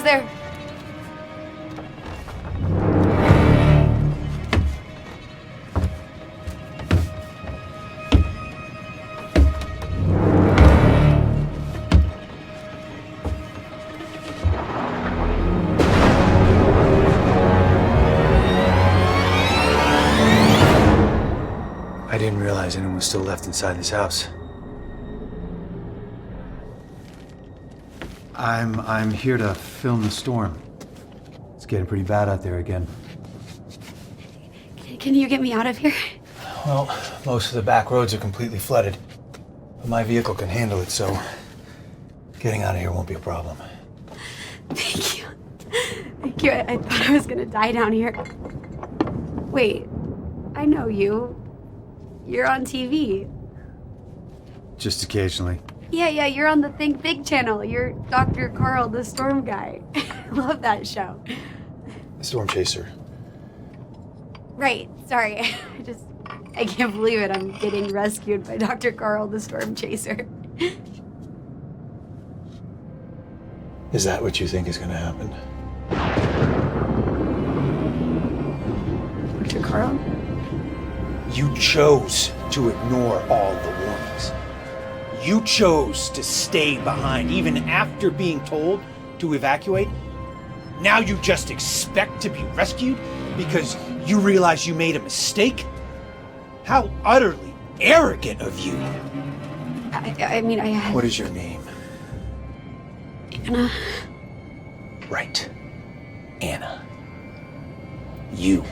Who's there? I didn't realize anyone was still left inside this house. I'm here to film the storm. It's getting pretty bad out there again. Can you get me out of here? Well, most of the back roads are completely flooded. But my vehicle can handle it, so getting out of here won't be a problem. Thank you. Thank you. I thought I was gonna die down here. Wait, I know you. You're on TV. Just occasionally. Yeah, you're on the Think Big channel. You're Dr. Carl, the storm guy. I love that show. The storm chaser. Right, sorry. I can't believe it. I'm getting rescued by Dr. Carl, the storm chaser. Is that what you think is going to happen? Dr. Carl? You chose to ignore all the warnings. You chose to stay behind even after being told to evacuate. Now you just expect to be rescued because you realize you made a mistake? How utterly arrogant of you. I mean, I had... What is your name? Anna. Right. Anna. You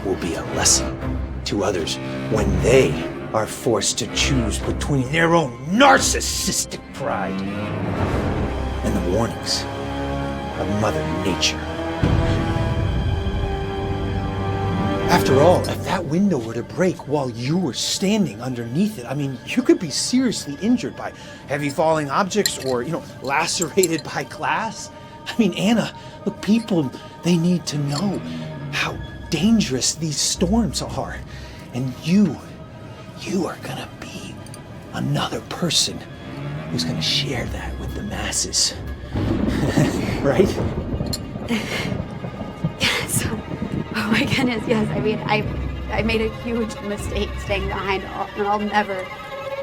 will be a lesson to others when they are forced to choose between their own narcissistic pride and the warnings of Mother Nature. After all, if that window were to break while you were standing underneath it, I mean, you could be seriously injured by heavy falling objects or, lacerated by glass. I mean, Anna, look, people, they need to know how dangerous these storms are. And you are gonna be another person who's gonna share that with the masses. Right? Yes. Oh my goodness, yes. I mean, I made a huge mistake staying behind, and I'll never,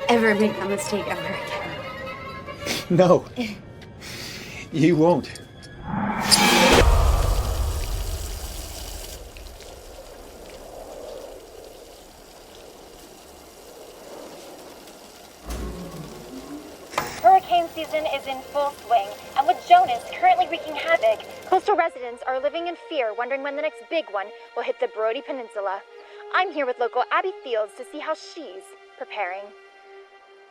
ever make that mistake ever again. No. You won't. Hurricane season is in full swing, and with Jonas currently wreaking havoc, coastal residents are living in fear, wondering when the next big one will hit the Brody Peninsula. I'm here with local Abby Fields to see how she's preparing.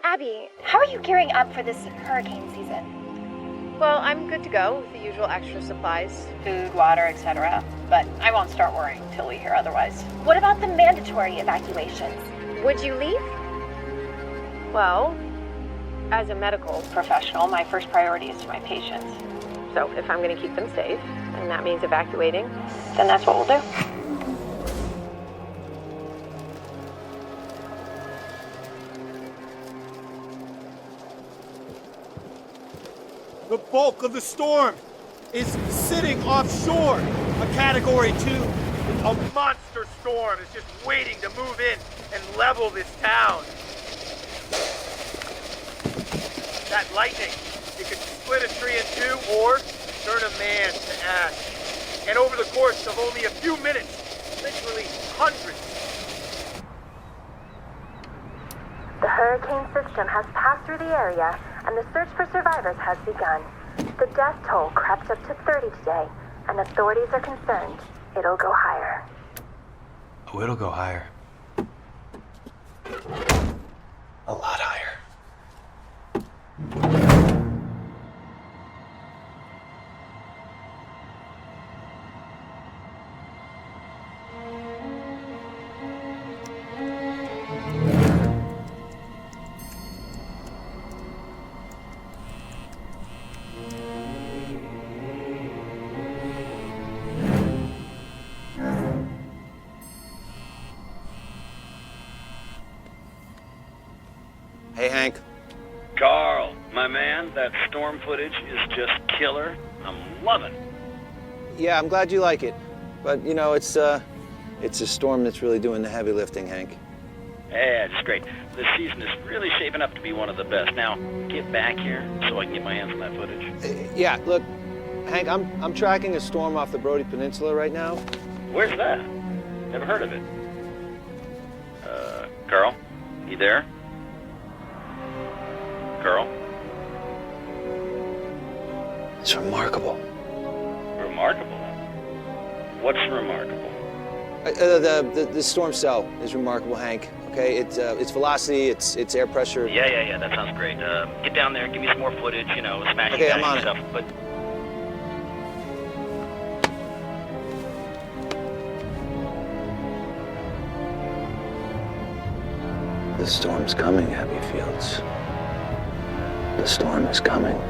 Abby, how are you gearing up for this hurricane season? Well, I'm good to go with the usual extra supplies. Food, water, etc. But I won't start worrying till we hear otherwise. What about the mandatory evacuations? Would you leave? Well, as a medical Professional, my first priority is to my patients. so if I'm going to keep them safe, and that means evacuating, Then that's what we'll do. The bulk of the storm is sitting offshore. A Category 2. A monster storm is just waiting to move in and level this town. That lightning, it could split a tree in two or turn a man to ash. And over the course of only a few minutes, literally hundreds. The hurricane system has passed through the area, and the search for survivors has begun. The death toll crept up to 30 today, and authorities are concerned it'll go higher. Oh, it'll go higher. A lot higher. That storm footage is just killer. I'm loving it. Yeah, I'm glad you like it. But, you know, it's a storm that's really doing the heavy lifting, Hank. Yeah, it's great. This season is really shaping up to be one of the best. Now, get back here so I can get my hands on that footage. Yeah, look, Hank, I'm tracking a storm off the Brody Peninsula right now. Where's that? Never heard of it. Carl? You there? Carl? It's remarkable. Remarkable? What's remarkable? The storm cell is remarkable, Hank. Okay, it's velocity, it's air pressure. Yeah, that sounds great. Get down there, give me some more footage, you know, smashing Okay, I'm on stuff, it. but... The storm's coming, Happy Fields. The storm is coming.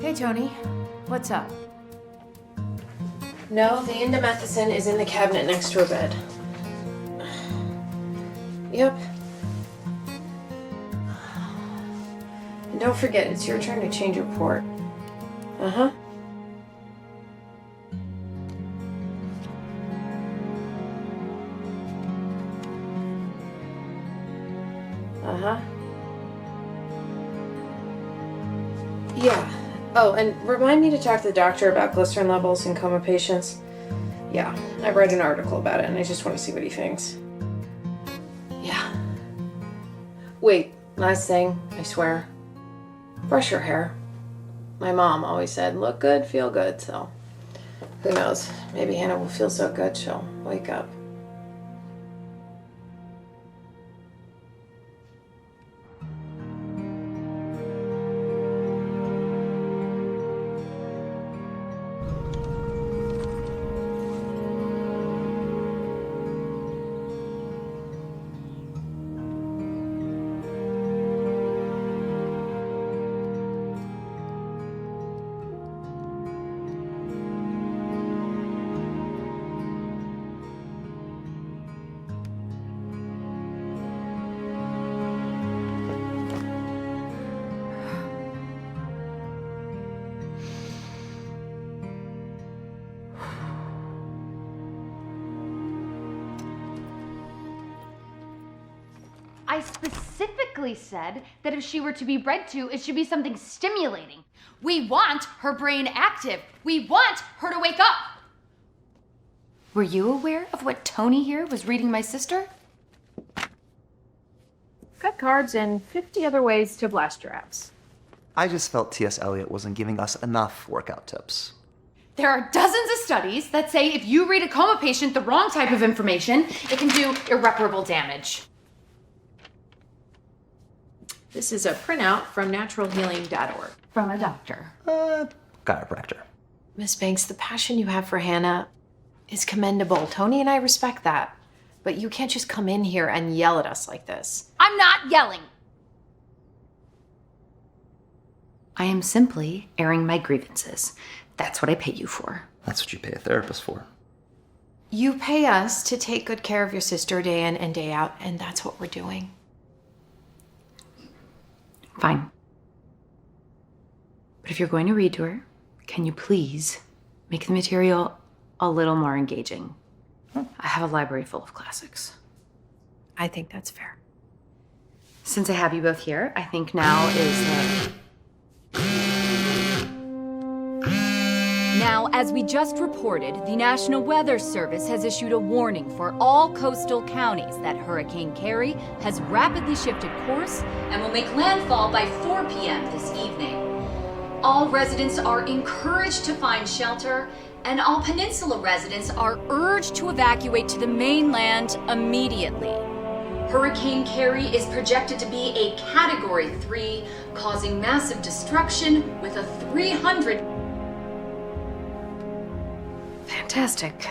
Hey, Tony. What's up? No, the indomethacin is in the cabinet next to her bed. Yep. And don't forget, it's your turn to change your port. Uh-huh. Uh-huh. Yeah. Oh, and remind me to talk to the doctor about glycerin levels in coma patients. Yeah, I read an article about it and I just want to see what he thinks. Yeah. Wait, last thing, I swear. Brush your hair. My mom always said, look good, feel good, so who knows? Maybe Hannah will feel so good she'll wake up. I specifically said that if she were to be bred to, it should be something stimulating. We want her brain active. We want her to wake up. Were you aware of what Tony here was reading my sister? Cut cards and 50 other ways to blast your abs. I just felt T.S. Eliot wasn't giving us enough workout tips. There are dozens of studies that say if you read a coma patient the wrong type of information, it can do irreparable damage. This is a printout from naturalhealing.org. From a doctor. Chiropractor. Miss Banks, the passion you have for Hannah is commendable. Tony and I respect that. But you can't just come in here and yell at us like this. I'm not yelling. I am simply airing my grievances. That's what I pay you for. That's what you pay a therapist for. You pay us to take good care of your sister day in and day out, and that's what we're doing. Fine. But if you're going to read to her, can you please make the material a little more engaging? I have a library full of classics. I think that's fair. Since I have you both here, I think now is the... Now, as we just reported, the National Weather Service has issued a warning for all coastal counties that Hurricane Carrie has rapidly shifted course and will make landfall by 4 p.m. this evening. All residents are encouraged to find shelter, and all peninsula residents are urged to evacuate to the mainland immediately. Hurricane Carrie is projected to be a Category 3, causing massive destruction with a 300... Fantastic.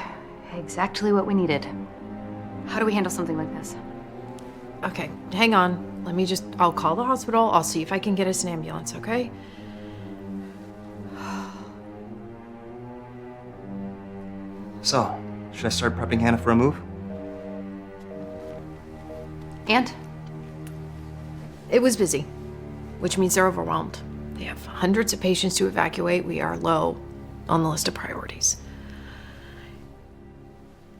Exactly what we needed. How do we handle something like this? Okay, hang on. I'll call the hospital. I'll see if I can get us an ambulance, okay? So, should I start prepping Hannah for a move? And? It was busy, which means they're overwhelmed. They have hundreds of patients to evacuate. We are low on the list of priorities.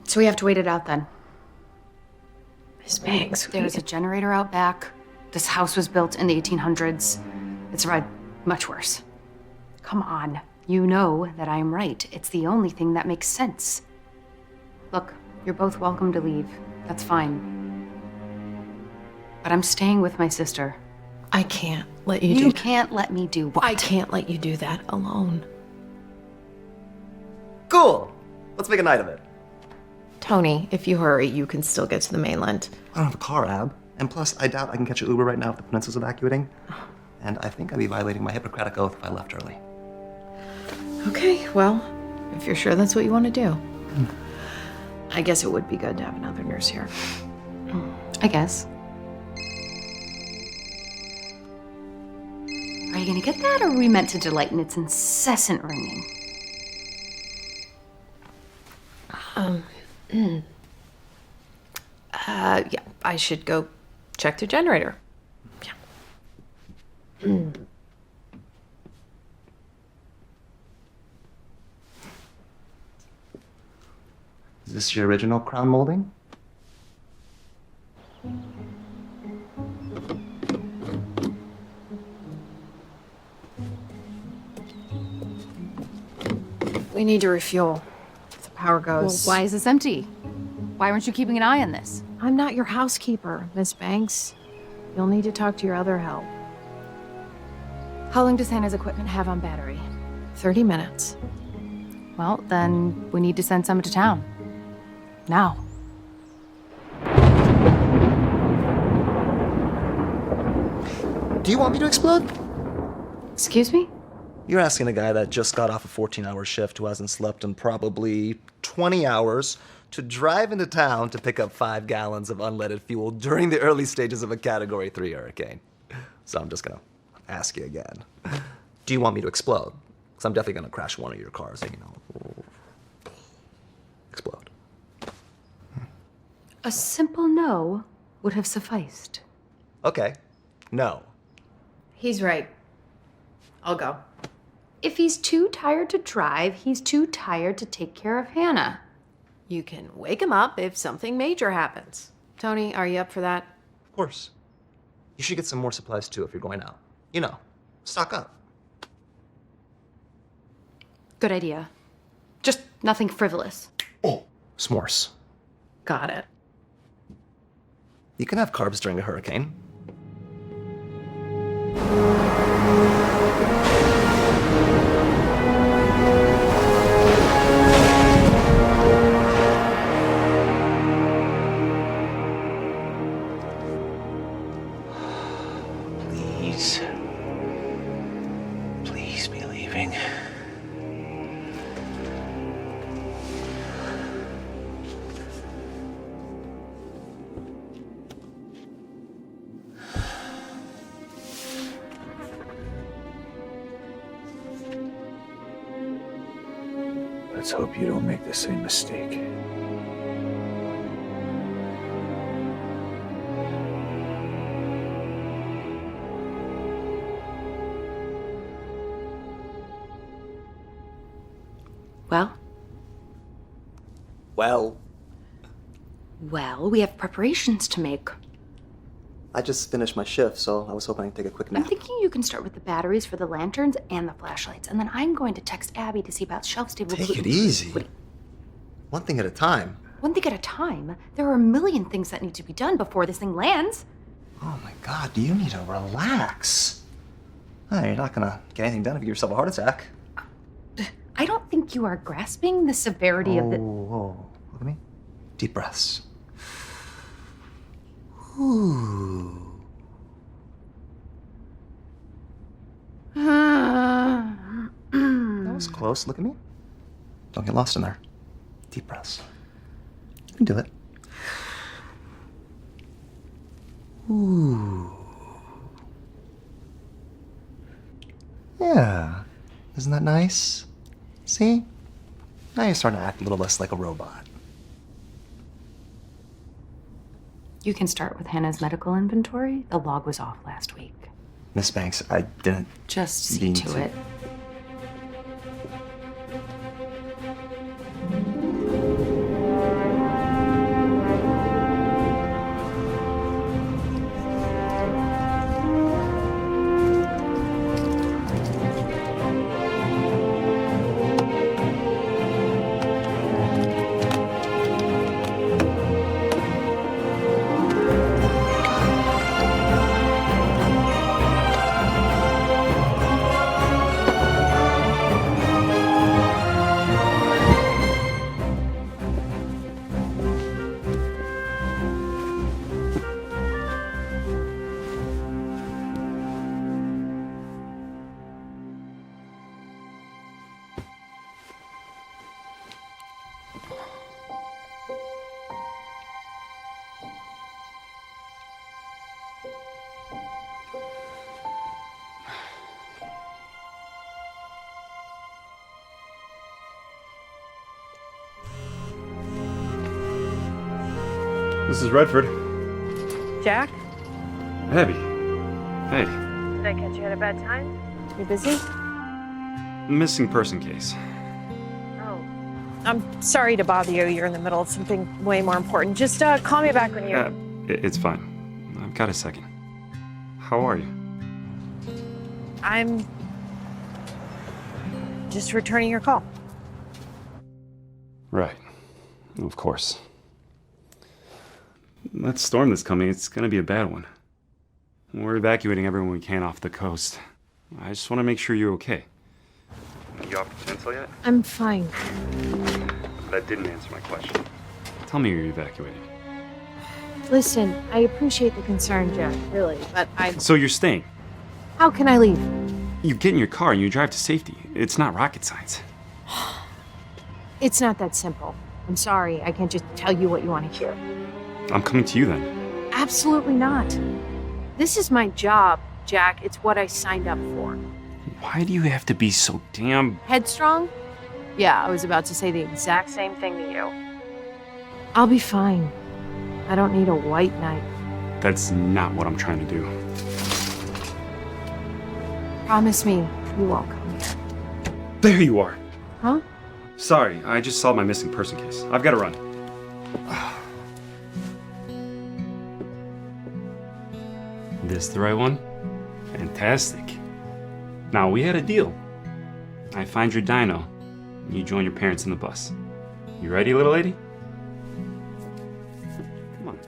So we have to wait it out then. Miss Banks, There's a generator out back. This house was built in the 1800s. It survived much worse. Come on. You know that I'm right. It's the only thing that makes sense. Look, you're both welcome to leave. That's fine. But I'm staying with my sister. I can't let you You can't let me do what? I can't let you do that alone. Cool! Let's make a night of it. Tony, if you hurry, you can still get to the mainland. I don't have a car, Ab. And plus, I doubt I can catch an Uber right now if the peninsula's evacuating. And I think I'd be violating my Hippocratic oath if I left early. Okay, well, if you're sure that's what you want to do. I guess it would be good to have another nurse here. I guess. Are you gonna get that, or are we meant to delight in its incessant ringing? Yeah, I should go check the generator. Yeah. Is this your original crown molding? We need to refuel. If the power goes. Well, why is this empty? Why weren't you keeping an eye on this? I'm not your housekeeper, Miss Banks. You'll need to talk to your other help. How long does Hannah's equipment have on battery? 30 minutes. Well, then we need to send some to town. Now. Do you want me to explode? Excuse me? You're asking a guy that just got off a 14-hour shift who hasn't slept in probably 20 hours to drive into town to pick up 5 gallons of unleaded fuel during the early stages of a Category 3 hurricane. So I'm just gonna ask you again. Do you want me to explode? Because I'm definitely gonna crash one of your cars and, explode. A simple no would have sufficed. Okay, no. He's right. I'll go. If he's too tired to drive, he's too tired to take care of Hannah. You can wake him up if something major happens. Tony, are you up for that? Of course. You should get some more supplies too if you're going out. Stock up. Good idea. Just nothing frivolous. Oh, s'mores. Got it. You can have carbs during a hurricane. Let's hope you don't make the same mistake. Well? Well, Well, we have preparations to make. I just finished my shift, so I was hoping I could take a quick nap. I'm thinking you can start with the batteries for the lanterns and the flashlights, and then I'm going to text Abby to see about shelf-stable Take gluten. it easy. One thing at a time. One thing at a time. There are a million things that need to be done before this thing lands. Oh my God, you need to relax. Oh, you're not gonna get anything done if you give yourself a heart attack. I don't think you are grasping the severity of the... Whoa, look at me. Deep breaths. Ooh. That was close. Look at me. Don't get lost in there. Deep breaths. You can do it. Ooh. Yeah. Isn't that nice? See? Now you're starting to act a little less like a robot. You can start with Hannah's medical inventory. The log was off last week. Miss Banks, I didn't Just see mean to it. This is Redford. Jack? Abby. Hey. Did I catch you at a bad time? You busy? Missing person case. Oh. I'm sorry to bother you. You're in the middle of something way more important. Just call me back when you're... It's fine. I've got a second. How are you? I'm just returning your call. Right. Of course. That storm that's coming, it's gonna be a bad one. We're evacuating everyone we can off the coast. I just want to make sure you're okay. You off the pencil yet? I'm fine. That didn't answer my question. Tell me you're evacuating. Listen, I appreciate the concern, Jack, really, but So you're staying? How can I leave? You get in your car and you drive to safety. It's not rocket science. It's not that simple. I'm sorry, I can't just tell you what you want to hear. I'm coming to you then. Absolutely not. This is my job, Jack. It's what I signed up for. Why do you have to be so damn... Headstrong? Yeah, I was about to say the exact same thing to you. I'll be fine. I don't need a white knight. That's not what I'm trying to do. Promise me you won't come here. There you are. Huh? Sorry, I just saw my missing person case. I've got to run. This the right one? Fantastic. Now, we had a deal. I find your dino, and you join your parents in the bus. You ready, little lady? Come on.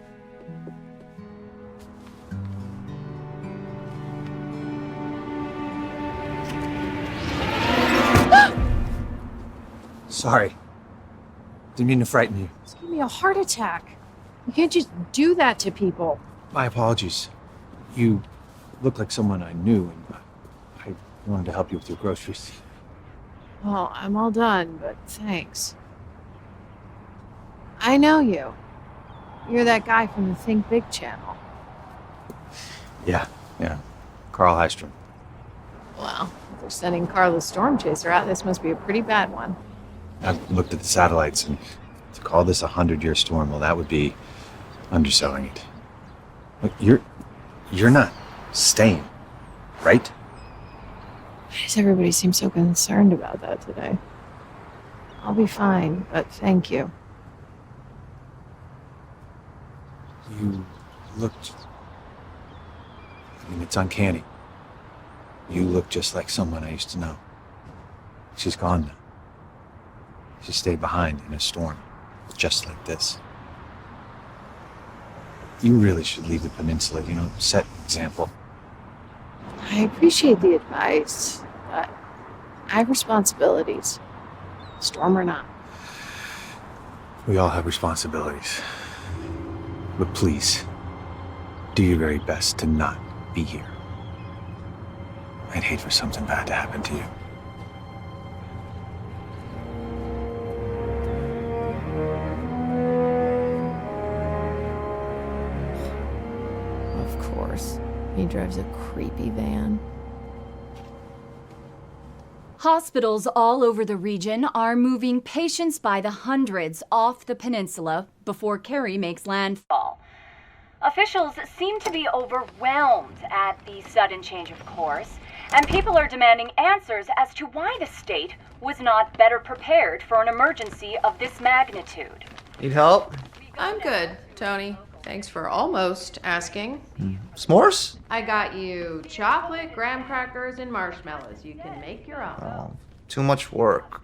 Sorry. Didn't mean to frighten you. Just give me a heart attack. You can't just do that to people. My apologies. You look like someone I knew, and I wanted to help you with your groceries. Well, I'm all done, but thanks. I know you. You're that guy from the Think Big channel. Yeah. Carl Well, if they're sending Carl the Storm Chaser out, this must be a pretty bad one. I've looked at the satellites, and to call this a 100-year storm, well, that would be underselling it. Look, you're not staying, right? Why does everybody seem so concerned about that today? I'll be fine, but thank you. You looked... I mean, it's uncanny. You look just like someone I used to know. She's gone now. She stayed behind in a storm, just like this. You really should leave the peninsula, you know, set an example. I appreciate the advice, but I have responsibilities. Storm or not. We all have responsibilities. But please, do your very best to not be here. I'd hate for something bad to happen to you. Of course. He drives a creepy van. Hospitals all over the region are moving patients by the hundreds off the peninsula before Carrie makes landfall. Officials seem to be overwhelmed at the sudden change of course, and people are demanding answers as to why the state was not better prepared for an emergency of this magnitude. Need help? I'm good, Tony. Thanks for almost asking. S'mores? I got you chocolate, graham crackers, and marshmallows. You can make your own. Oh, too much work.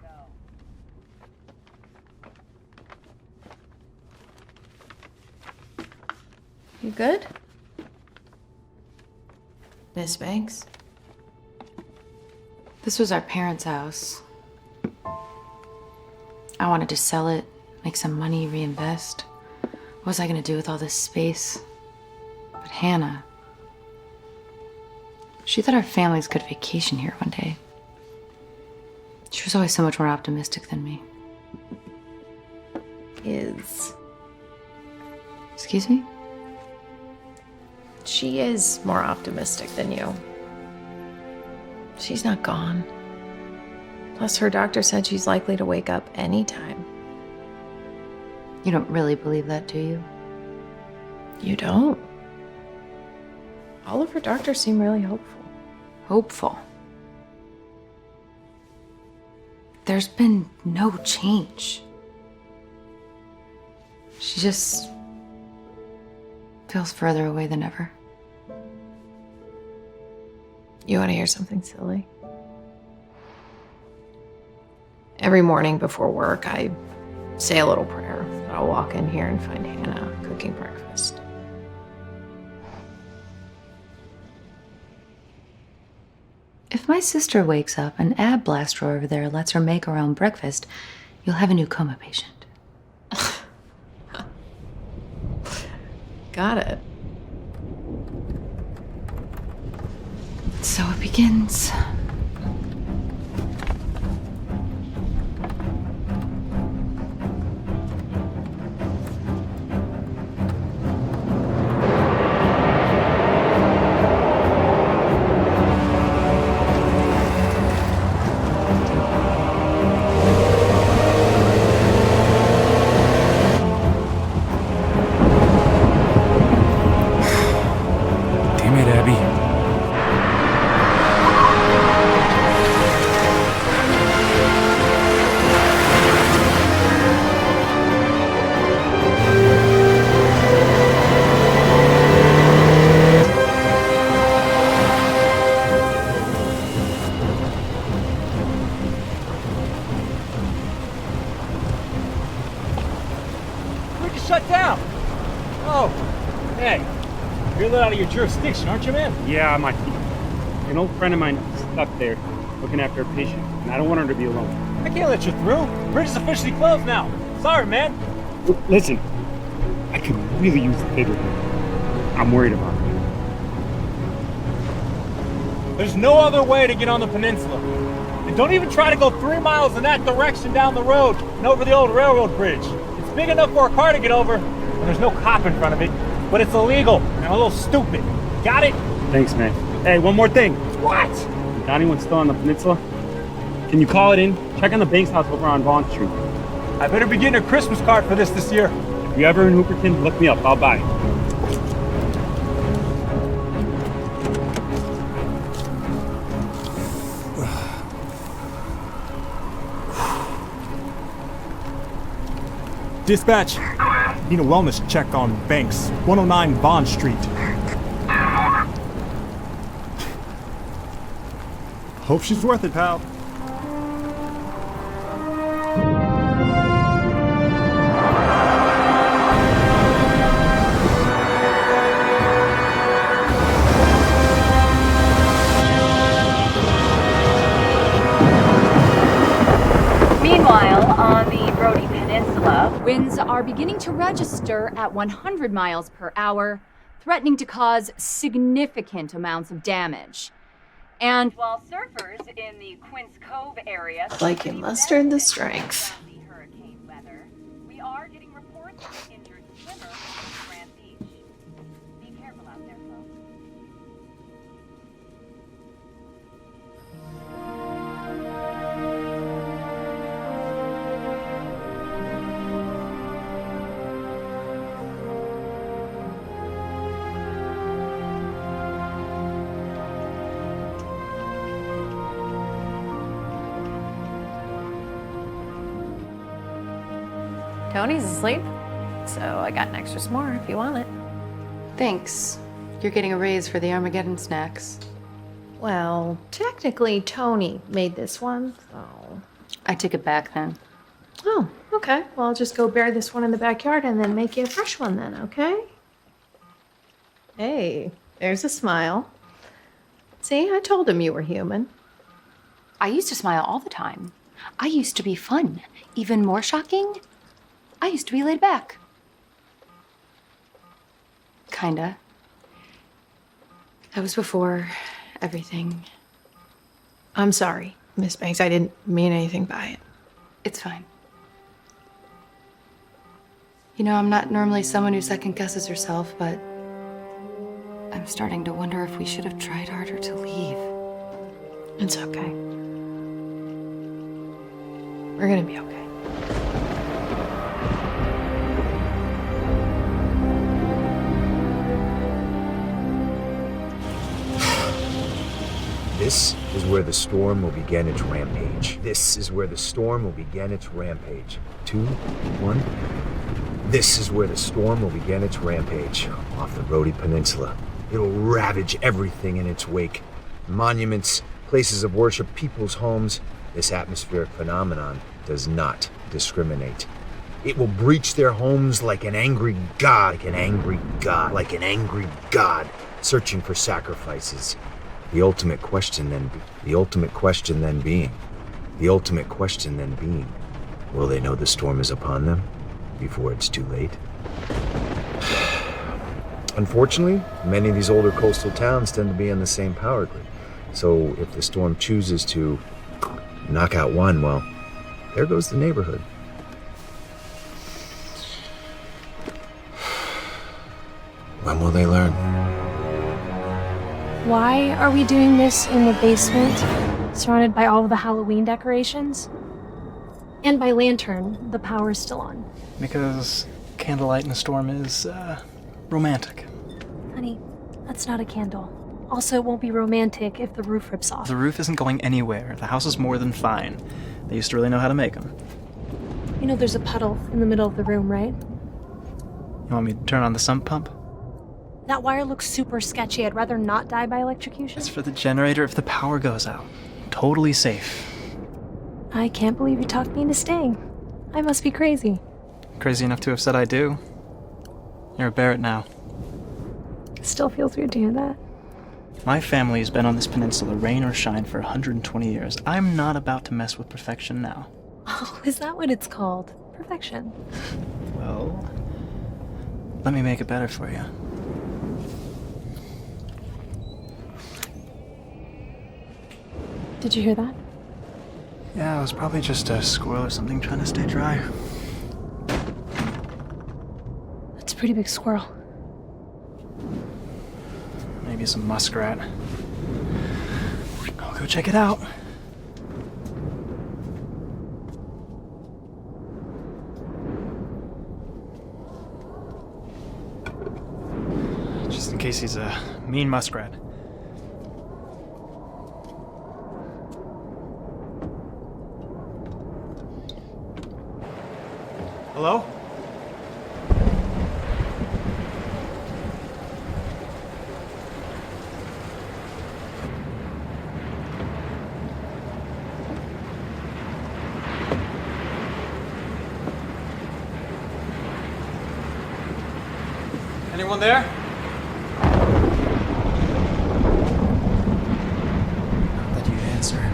You good? Miss Banks? This was our parents' house. I wanted to sell it, make some money, reinvest. What was I gonna do with all this space? But Hannah, she thought our families could vacation here one day. She was always so much more optimistic than me. Excuse me? She is more optimistic than you. She's not gone. Plus, her doctor said she's likely to wake up anytime. You don't really believe that, do you? You don't? All of her doctors seem really hopeful. Hopeful? There's been no change. She just feels further away than ever. You want to hear something silly? Every morning before work, I say a little prayer. I'll walk in here and find Hannah cooking breakfast. If my sister wakes up and Ab Blaster over there lets her make her own breakfast, you'll have a new coma patient. Got it. So it begins. Jurisdiction, aren't you, man? Yeah, an old friend of mine is stuck there looking after a patient, and I don't want her to be alone. I can't let you through. Bridge is officially closed now. Sorry, man. Listen, I could really use the favor here. I'm worried about her. There's no other way to get on the peninsula. And don't even try to go 3 miles in that direction down the road and over the old railroad bridge. It's big enough for a car to get over, and there's no cop in front of it. But it's illegal and a little stupid. Got it? Thanks, man. Hey, one more thing. What? Is anyone still on the peninsula? Can you call it in? Check on the Banks house over on Vaughn Street. I better be getting a Christmas card for this year. If you're ever in Hooperton, look me up. I'll buy it. Dispatch. Need a wellness check on Banks, 109 Vaughn Street. Hope she's worth it, pal. Meanwhile, on the Brody Peninsula, winds are beginning to register at 100 miles per hour, threatening to cause significant amounts of damage. And while surfers in the Quince Cove area Like you mustered the strength. we are getting reports of an injured swimmer in Grand Beach. Be careful out there, folks. Tony's asleep, so I got an extra s'more if you want it. Thanks. You're getting a raise for the Armageddon snacks. Well, technically Tony made this one, so... I took it back then. Oh, okay. Well, I'll just go bury this one in the backyard and then make you a fresh one then, okay? Hey, there's a smile. See, I told him you were human. I used to smile all the time. I used to be fun. Even more shocking, I used to be laid back. Kinda. That was before everything. I'm sorry, Miss Banks. I didn't mean anything by it. It's fine. You know, I'm not normally someone who second guesses herself, but I'm starting to wonder if we should have tried harder to leave. It's okay. We're gonna be okay. This is where the storm will begin its rampage. This is where the storm will begin its rampage. 2, 1. This is where the storm will begin its rampage off the Brody Peninsula. It'll ravage everything in its wake. Monuments, places of worship, people's homes. This atmospheric phenomenon does not discriminate. It will breach their homes like an angry god, searching for sacrifices. The ultimate question then being, will they know the storm is upon them before it's too late? Unfortunately, many of these older coastal towns tend to be on the same power grid. So if the storm chooses to knock out one, well, there goes the neighborhood. When will they learn? Why are we doing this in the basement, surrounded by all of the Halloween decorations? And by lantern, the power's still on. Because candlelight in a storm is, romantic. Honey, that's not a candle. Also, it won't be romantic if the roof rips off. The roof isn't going anywhere. The house is more than fine. They used to really know how to make them. You know there's a puddle in the middle of the room, right? You want me to turn on the sump pump? That wire looks super sketchy. I'd rather not die by electrocution. It's for the generator if the power goes out. Totally safe. I can't believe you talked me into staying. I must be crazy. Crazy enough to have said I do. You're a Barrett now. Still feels weird to hear that. My family's been on this peninsula, rain or shine, for 120 years. I'm not about to mess with perfection now. Oh, is that what it's called? Perfection. Well, let me make it better for you. Did you hear that? Yeah, it was probably just a squirrel or something trying to stay dry. That's a pretty big squirrel. Maybe some muskrat. I'll go check it out. case he's a mean muskrat. Hello? Anyone there? Not that you'd answer.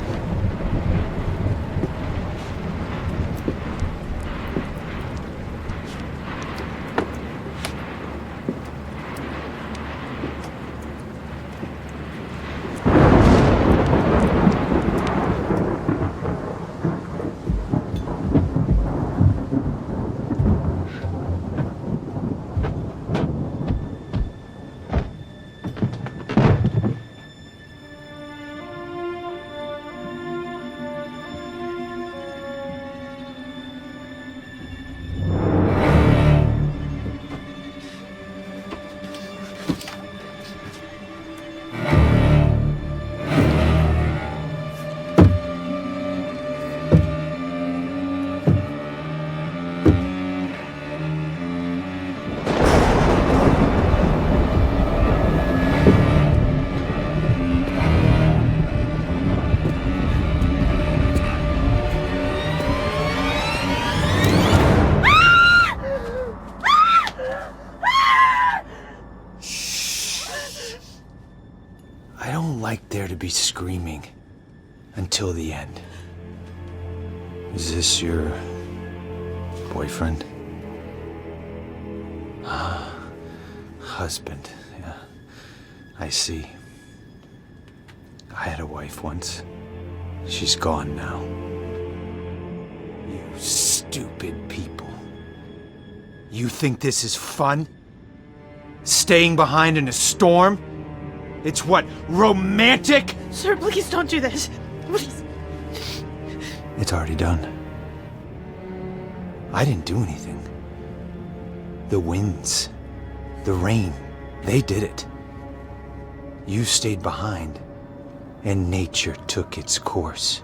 I don't like there to be screaming until the end. Is this your boyfriend? Husband, yeah. I see. I had a wife once. She's gone now. You stupid people. You think this is fun? Staying behind in a storm? It's what, romantic? Sir, please don't do this. Please. It's already done. I didn't do anything. The winds, the rain, they did it. You stayed behind, and nature took its course.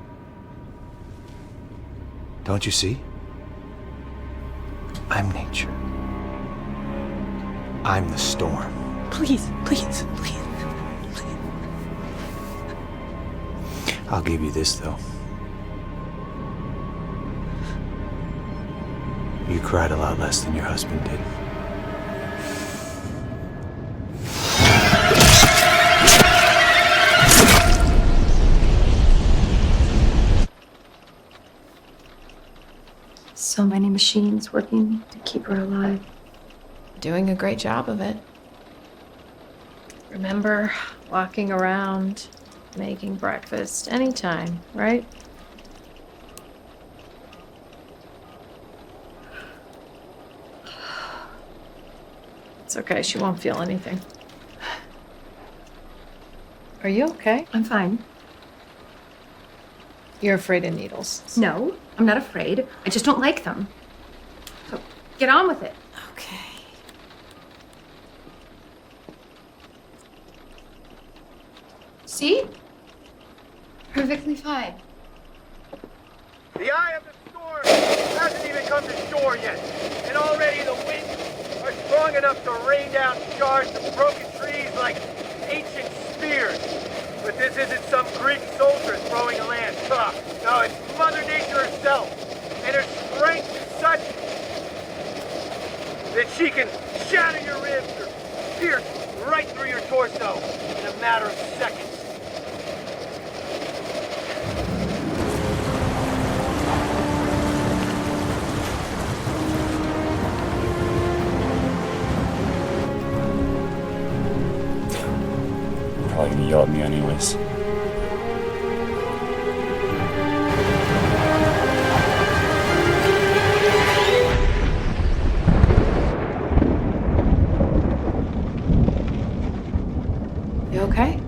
Don't you see? I'm nature. I'm the storm. Please, please, please. I'll give you this, though. You cried a lot less than your husband did. So many machines working to keep her alive. Doing a great job of it. Remember, walking around, making breakfast anytime, right? It's okay, she won't feel anything. Are you okay? I'm fine. You're afraid of needles. No, I'm not afraid. I just don't like them. So get on with it. Okay. See? Perfectly fine. The eye of the storm hasn't even come to shore yet, and already the winds are strong enough to rain down shards of broken trees like ancient spears. But this isn't some Greek soldier throwing a lance. No, it's Mother Nature herself, and her strength is such that she can shatter your ribs or pierce right through your torso in a matter of seconds. Probably gonna yell at me anyways. You okay?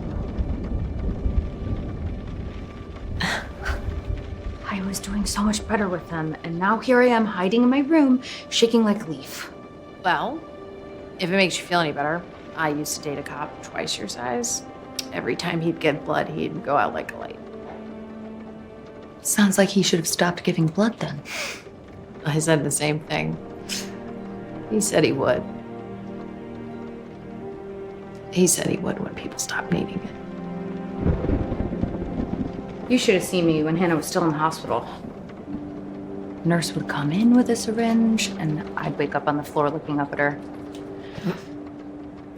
I was doing so much better with them, and now here I am hiding in my room, shaking like a leaf. Well, if it makes you feel any better, I used to date a cop twice your size. Every time he'd get blood, he'd go out like a light. Sounds like he should have stopped giving blood then. I said the same thing. He said he would. He said he would when people stopped needing it. You should have seen me when Hannah was still in the hospital. Nurse would come in with a syringe, and I'd wake up on the floor looking up at her.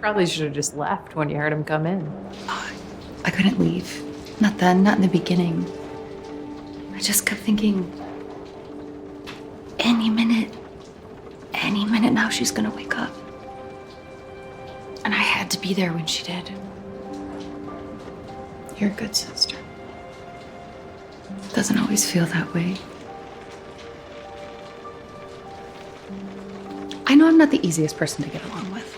Probably should have just left when you heard him come in. I couldn't leave. Not then, not in the beginning. I just kept thinking, any minute now she's gonna wake up. And I had to be there when she did. You're a good sister. It doesn't always feel that way. I know I'm not the easiest person to get along with.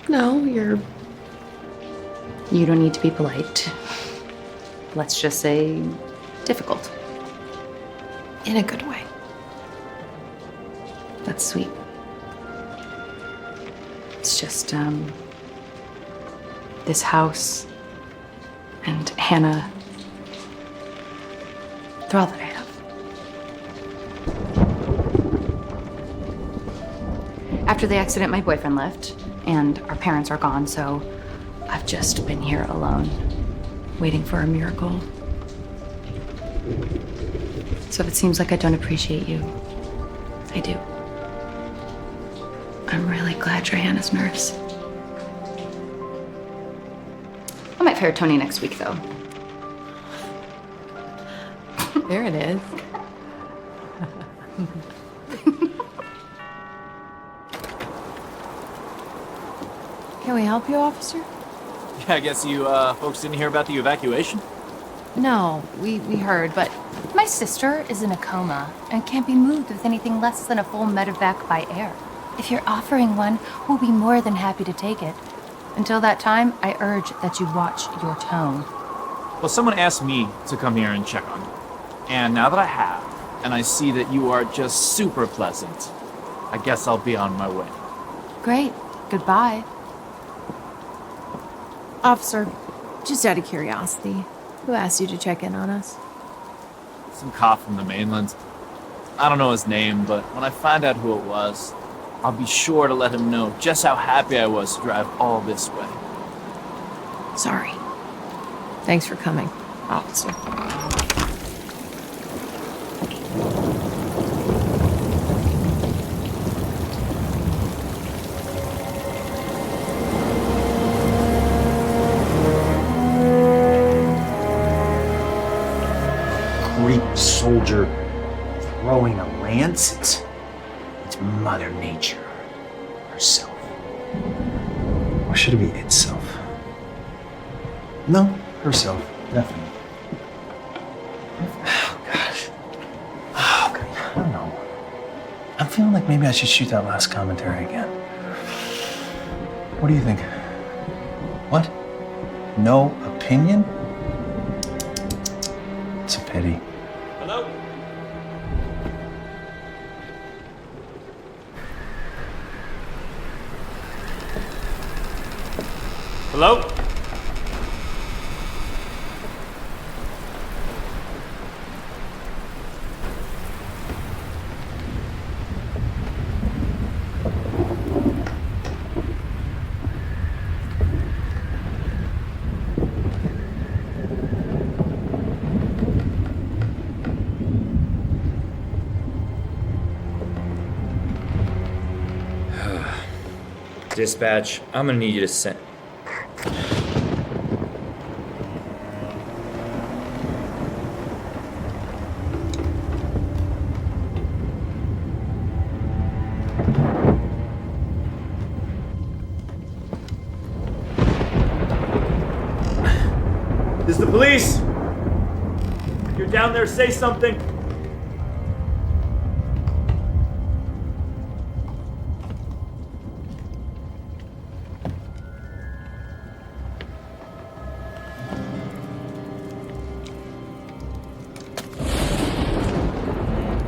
No, You don't need to be polite. Let's just say difficult. in a good way. That's sweet. It's just, this house and Hannah, they're all that I have. After the accident, my boyfriend left, and our parents are gone, so I've just been here alone, waiting for a miracle. So if it seems like I don't appreciate you, I do. I'm really glad you're Hannah's nurse. I might fire Tony next week, though. There it is. Can we help you, officer? Yeah, I guess you folks didn't hear about the evacuation? No, we heard, but my sister is in a coma and can't be moved with anything less than a full medevac by air. If you're offering one, we'll be more than happy to take it. Until that time, I urge that you watch your tone. Well, someone asked me to come here and check on you. And now that I have, and I see that you are just super pleasant, I guess I'll be on my way. Great. Goodbye. Officer, just out of curiosity, who asked you to check in on us? Some cop from the mainland. I don't know his name, but when I find out who it was, I'll be sure to let him know just how happy I was to drive all this way. Sorry. Thanks for coming, officer. Greek soldier throwing a lance. It's Mother Nature herself. Or should it be itself? No, herself, definitely. Oh, gosh. Oh, God. I don't know. I'm feeling like maybe I should shoot that last commentary again. What do you think? What? No opinion? It's a pity. Hello? Hello? Dispatch, I'm gonna need you to send. This is the police! If you're down there, say something!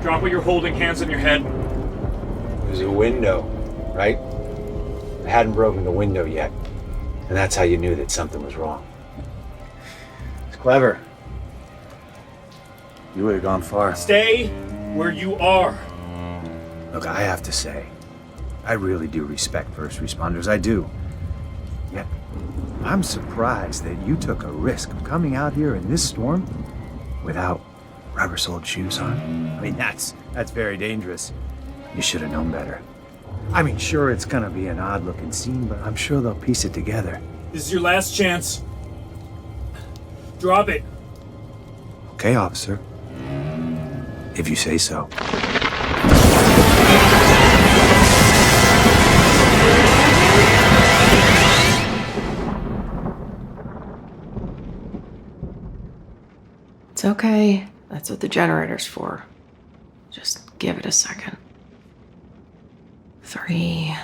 Drop what you're holding, hands on your head. There's a window, right? I hadn't broken the window yet, and that's how you knew that something was wrong. It's clever. You would have gone far. Stay where you are. Look, I have to say, I really do respect first responders, I do. Yet, I'm surprised that you took a risk of coming out here in this storm without rubber-soled shoes on. I mean, that's very dangerous. You should have known better. I mean, sure, it's gonna be an odd-looking scene, but I'm sure they'll piece it together. This is your last chance. Drop it. Okay, officer. If you say so. It's okay. That's what the generator's for. Just give it a second. 3,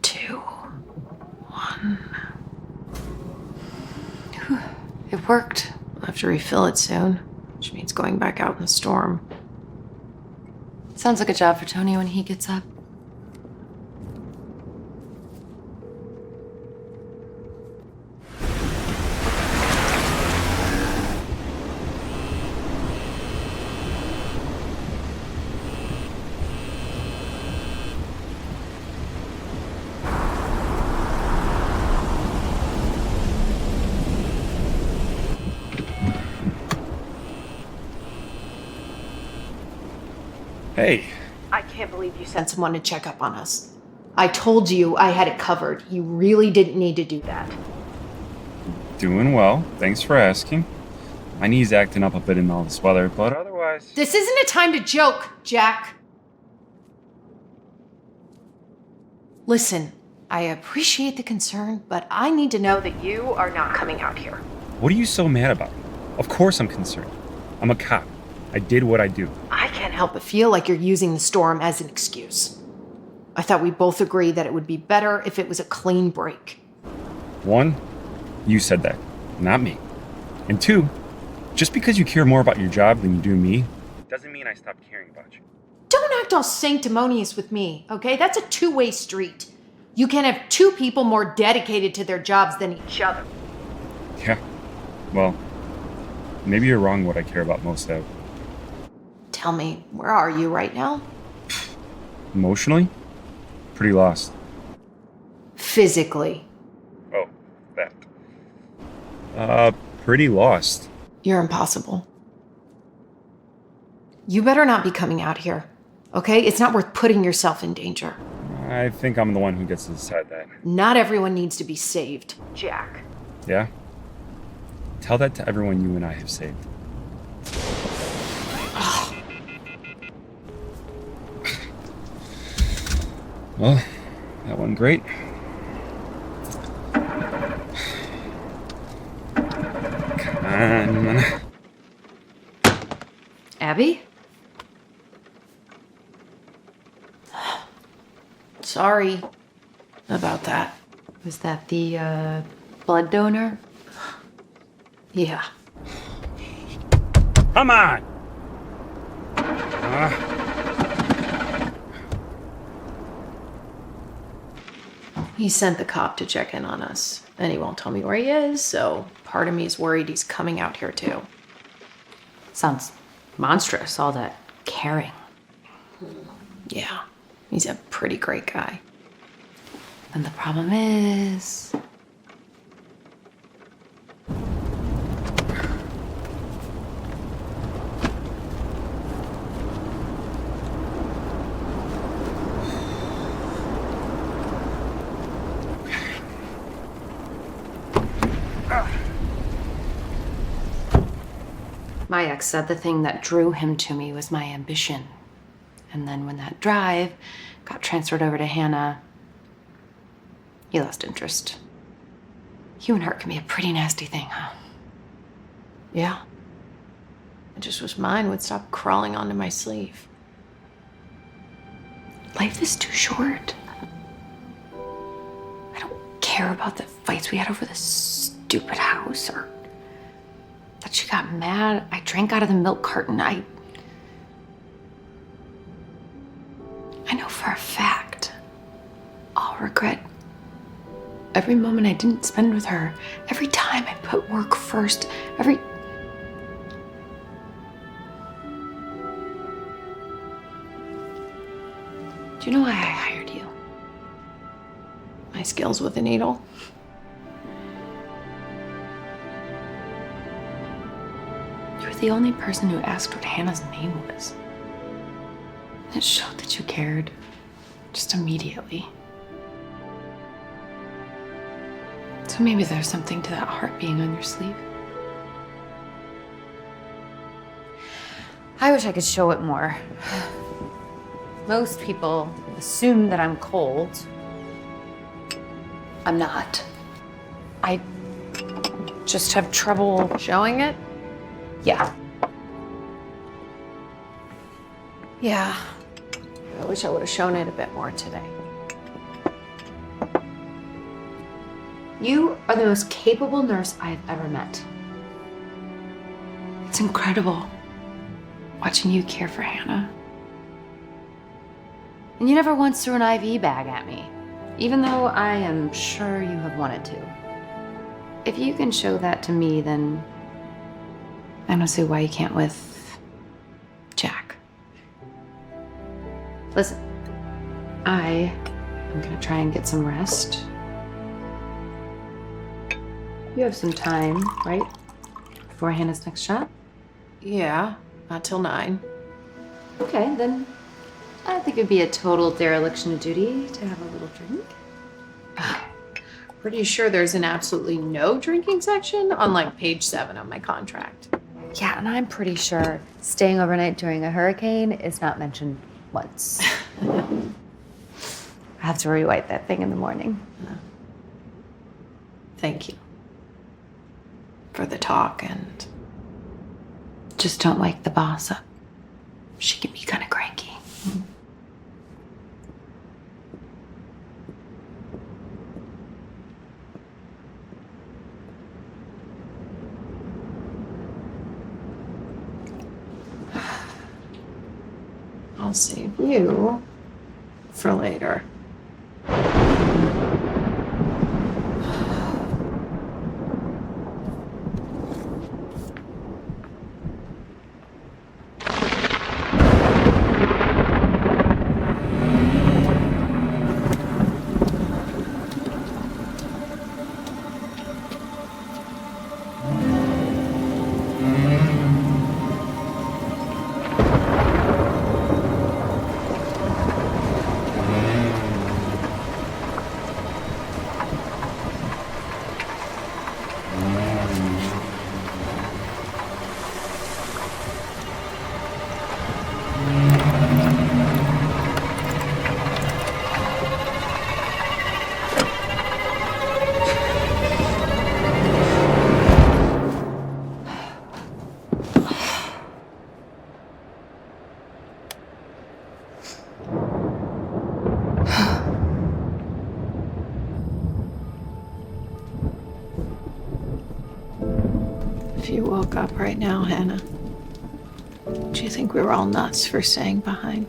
2, 1. It worked. I'll have to refill it soon, which means going back out in the storm. Sounds like a job for Tony when he gets up. Hey. I can't believe you sent someone to check up on us. I told you I had it covered. You really didn't need to do that. Doing well. Thanks for asking. My knee's acting up a bit in all this weather, but otherwise... This isn't a time to joke, Jack. Listen, I appreciate the concern, but I need to know that you are not coming out here. What are you so mad about? Of course I'm concerned. I'm a cop. I did what I do. I can't help but feel like you're using the storm as an excuse. I thought we both agreed that it would be better if it was a clean break. 1, you said that, not me. And 2, just because you care more about your job than you do me, doesn't mean I stop caring about you. Don't act all sanctimonious with me, okay? That's a two-way street. You can't have two people more dedicated to their jobs than each other. Yeah, well, maybe you're wrong what I care about most out. Tell me, where are you right now? Emotionally? Pretty lost. Physically. Oh, that. Pretty lost. You're impossible. You better not be coming out here, okay? It's not worth putting yourself in danger. I think I'm the one who gets to decide that. Not everyone needs to be saved, Jack. Yeah? Tell that to everyone you and I have saved. Well, that went great. Come on. Abby? Sorry about that. Was that the, blood donor? Yeah. Come on! He sent the cop to check in on us, and he won't tell me where he is, so part of me is worried he's coming out here too. Sounds monstrous, all that caring. Yeah, he's a pretty great guy. And the problem is... My ex said the thing that drew him to me was my ambition. And then when that drive got transferred over to Hannah, he lost interest. You and her can be a pretty nasty thing, huh? Yeah. I just wish mine would stop crawling onto my sleeve. Life is too short. I don't care about the fights we had over this stupid house or that she got mad. I drank out of the milk carton. I know for a fact I'll regret Every moment I didn't spend with her, every time I put work first, Do you know why I hired you? My skills with a needle. You were the only person who asked what Hannah's name was. And it showed that you cared, just immediately. So maybe there's something to that heart being on your sleeve. I wish I could show it more. Most people assume that I'm cold. I'm not. I just have trouble showing it? Yeah. Yeah. I wish I would have shown it a bit more today. You are the most capable nurse I've ever met. It's incredible watching you care for Hannah. And you never once threw an IV bag at me, even though I am sure you have wanted to. If you can show that to me, then I don't see why you can't with Jack. Listen, I am gonna try and get some rest. You have some time, right? Before Hannah's next shot? Yeah, not till 9. Okay, then I think it'd be a total dereliction of duty to have a little drink. Pretty sure there's an absolutely no drinking section on like page 7 of my contract. Yeah, and I'm pretty sure staying overnight during a hurricane is not mentioned once. I have to rewrite that thing in the morning. Thank you for the talk, and just don't wake the boss up. She can be kind of cranky. I'll save you for later. If you woke up right now, Hannah, do you think we were all nuts for staying behind?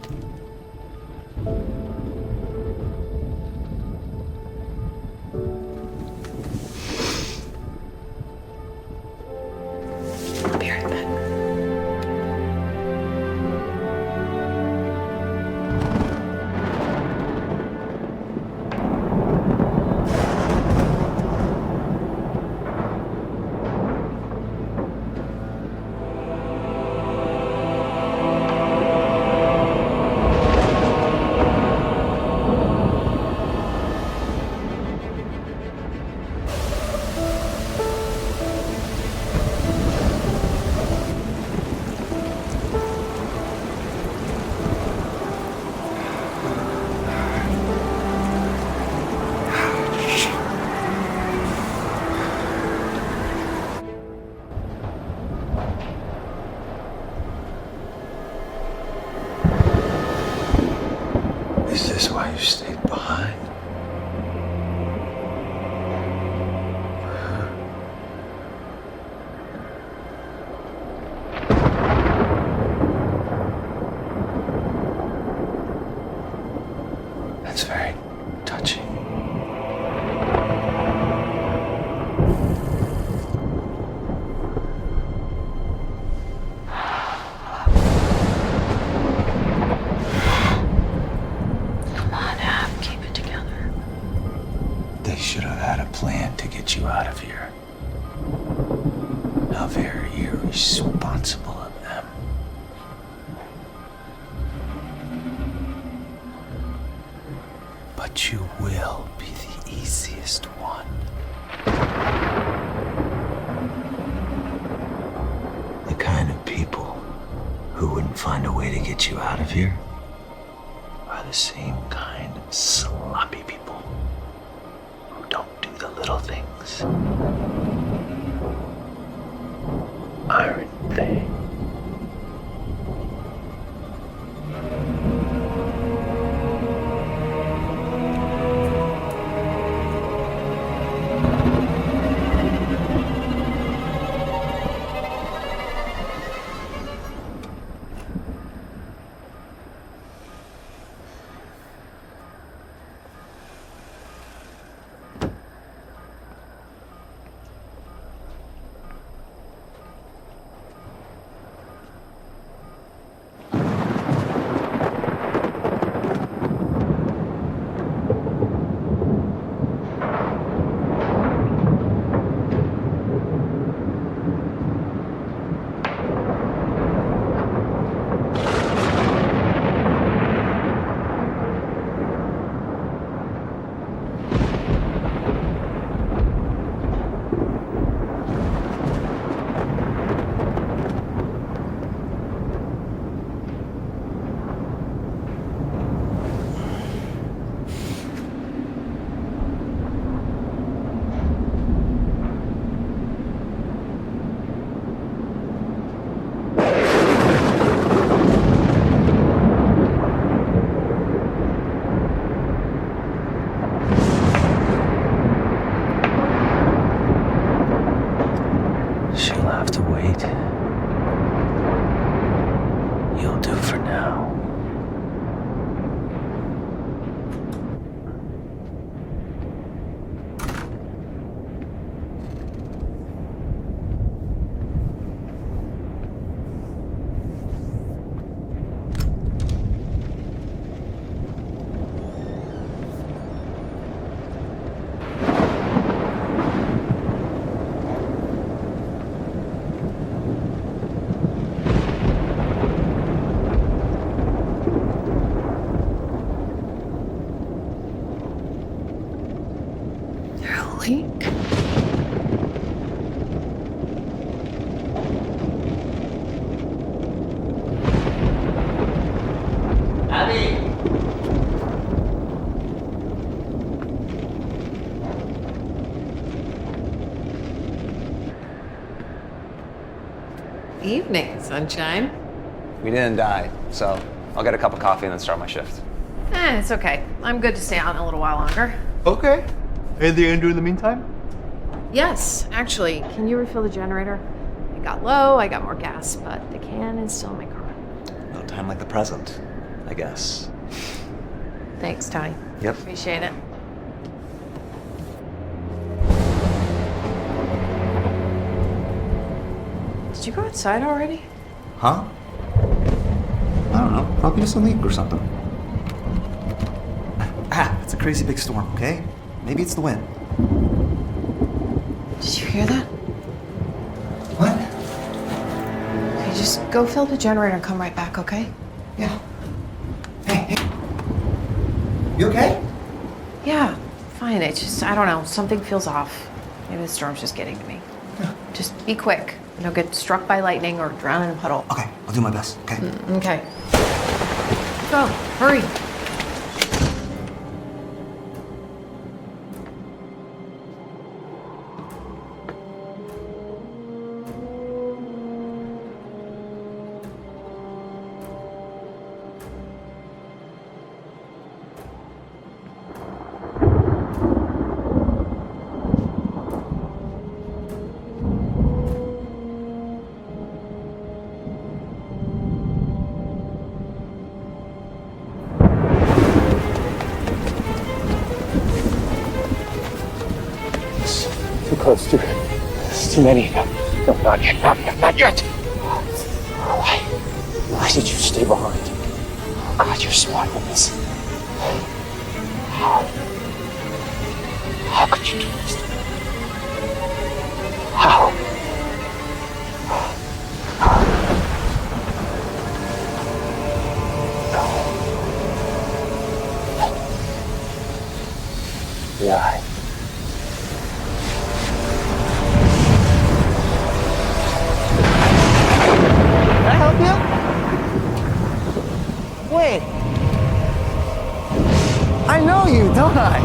I'll be right back. But you will be the easiest one. The kind of people who wouldn't find a way to get you out of here are the same kind of sloppy people who don't do the little things. Aren't they? Evening, sunshine. We didn't die, so I'll get a cup of coffee and then start my shift. It's okay. I'm good to stay on a little while longer. Okay. Anything you can do in the meantime? Yes, actually, can you refill the generator? It got low, I got more gas, but the can is still in my car. No time like the present, I guess. Thanks, Tony. Yep. Appreciate it. Did you go outside already? Huh? I don't know. Probably just a leak or something. It's a crazy big storm, okay? Maybe it's the wind. Did you hear that? What? Okay, just go fill the generator and come right back, okay? Yeah. Hey. You okay? Yeah, fine. It's just, I don't know, something feels off. Maybe the storm's just getting to me. Yeah. Just be quick. Don't get struck by lightning or drown in a puddle. Okay, I'll do my best, okay? Okay. Go, hurry. Close to. There's too many. No, not yet. Not yet. Why did you stay behind? Oh, God, you're smart with this. How could you do this? How? Hey! I know you, don't I?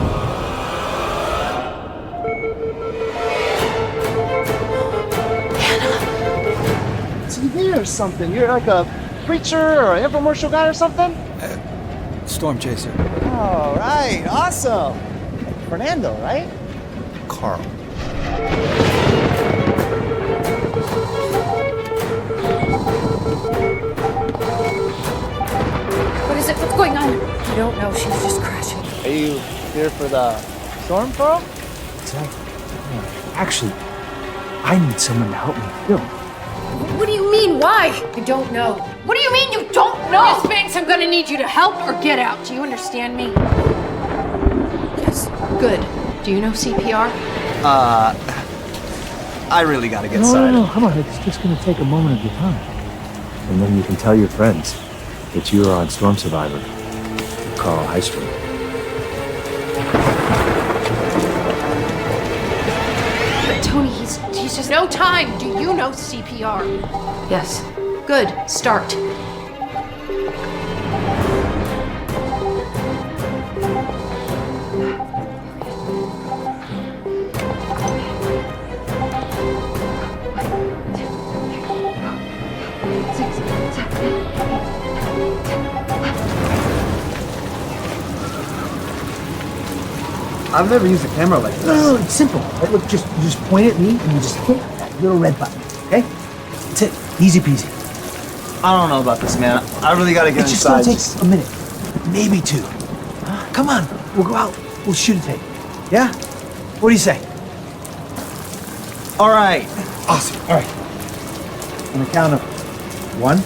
TV or something. You're like a preacher or an infomercial guy or something? Storm chaser. All right, awesome. Fernando, right? Carl. What is it? What's going on? I don't know. She's just crashing. Are you here for the storm, Carl? Actually, I need someone to help me film. What do you mean? Why? I don't know. What do you mean you don't know? This means I'm gonna need you to help or get out. Do you understand me? Yes. Good. Do you know CPR? I really gotta get No, inside. no, come on. It's just gonna take a moment of your time. And then you can tell your friends that you are on Storm Survivor. Carl Heistrom. Tony, he's just no time. Do you know CPR? Yes. Good. Start. I've never used a camera like this. No, it's simple. Right, look, you just point at me and you just hit that little red button, okay? That's it. Easy peasy. I don't know about this, man. I really gotta get It just inside. gonna take a minute, maybe two. Come on, we'll go out. We'll shoot a tape. Yeah? What do you say? All right. Awesome. All right. On the count of 1,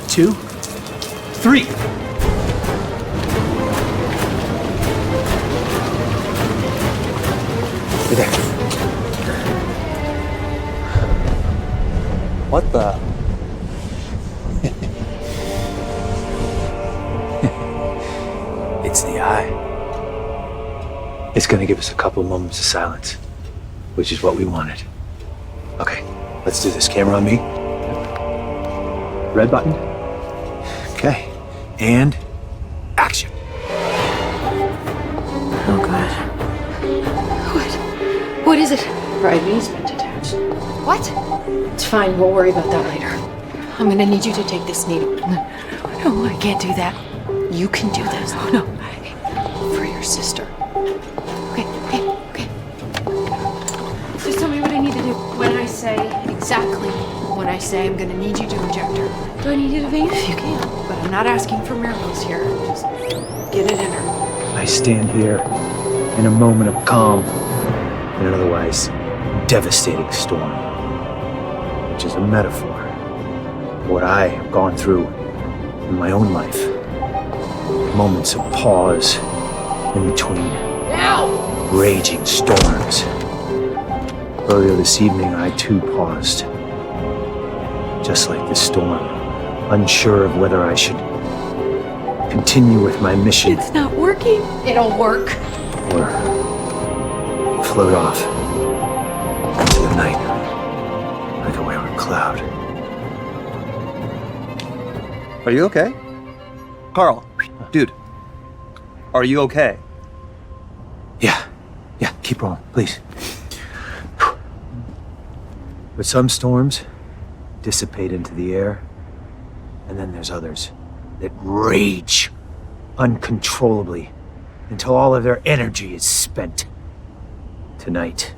2, 3. You're there. What the? It's the eye. It's gonna give us a couple moments of silence, which is what we wanted. Okay, let's do this. Camera on me. Red button. Okay, and action. Oh, God. What is it? Her IV's been detached. What? It's fine. We'll worry about that later. I'm gonna need you to take this needle. No, I can't do that. You can do this. Oh, no. For your sister. Okay. Just tell me what I need to do. When I say, exactly when I say I'm gonna need you to inject her. Do I need you to vein? If you can. But I'm not asking for miracles here. Just get it in her. I stand here in a moment of calm in an otherwise devastating storm, which is a metaphor for what I have gone through in my own life. Moments of pause in between raging storms. Earlier this evening, I too paused, just like this storm, unsure of whether I should continue with my mission It's not working. It'll work. or float off into the night like a wayward cloud. Are you okay? Carl, dude, are you okay? Yeah, keep rolling, please. But some storms dissipate into the air, and then there's others that rage uncontrollably until all of their energy is spent. Tonight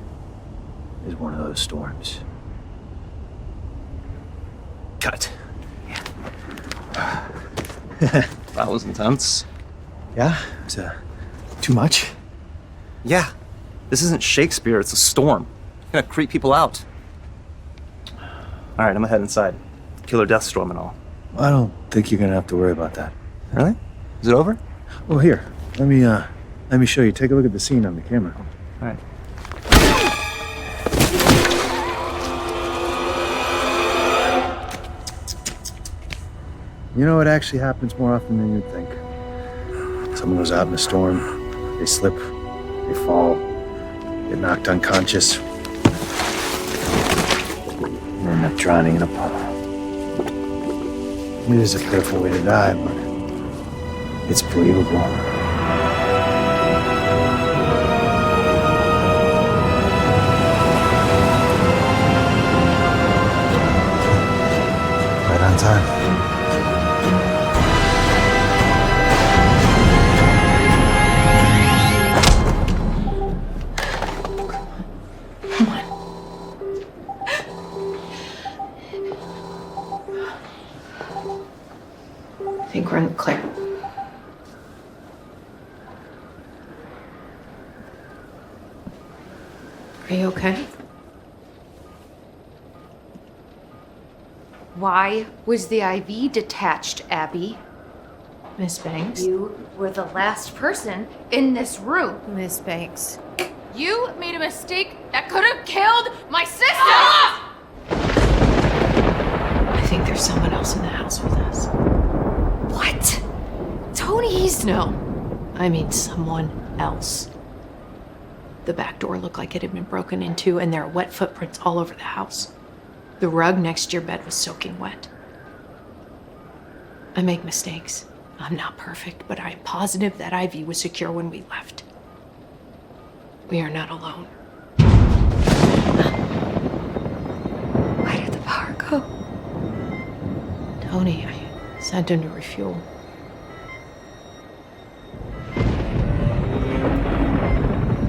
is one of those storms. Cut. That was intense. Yeah? Is too much? Yeah. This isn't Shakespeare, it's a storm. It's gonna creep people out. All right, I'm gonna head inside. Killer death storm and all. I don't think you're gonna have to worry about that. Really? Is it over? Oh, here. Let me show you. Take a look at the scene on the camera. All right. You know, it actually happens more often than you'd think. Someone goes out in a storm, they slip, they fall, get knocked unconscious, and end up drowning in a puddle. It is a pitiful way to die, but It's believable. Right on time. I think we're in the clear. Are you okay? Why was the IV detached, Abby? Miss Banks? You were the last person in this room. Miss Banks. You made a mistake that could have killed my sister! I think there's someone else in the house with us. What? Tony's? No. I mean someone else. The back door looked like it had been broken into, and there are wet footprints all over the house. The rug next to your bed was soaking wet. I make mistakes. I'm not perfect, but I'm positive that IV was secure when we left. We are not alone. Why did the power go? Tony, I sent him to refuel.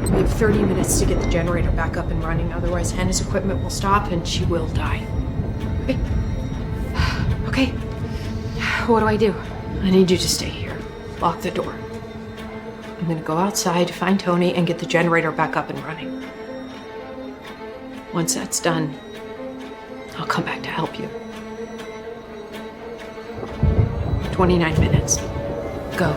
We have 30 minutes to get the generator back up and running, otherwise Hannah's equipment will stop and she will die. Okay. Okay. What do I do? I need you to stay here. Lock the door. I'm gonna go outside, find Tony, and get the generator back up and running. Once that's done, I'll come back to help you. 29 minutes. Go.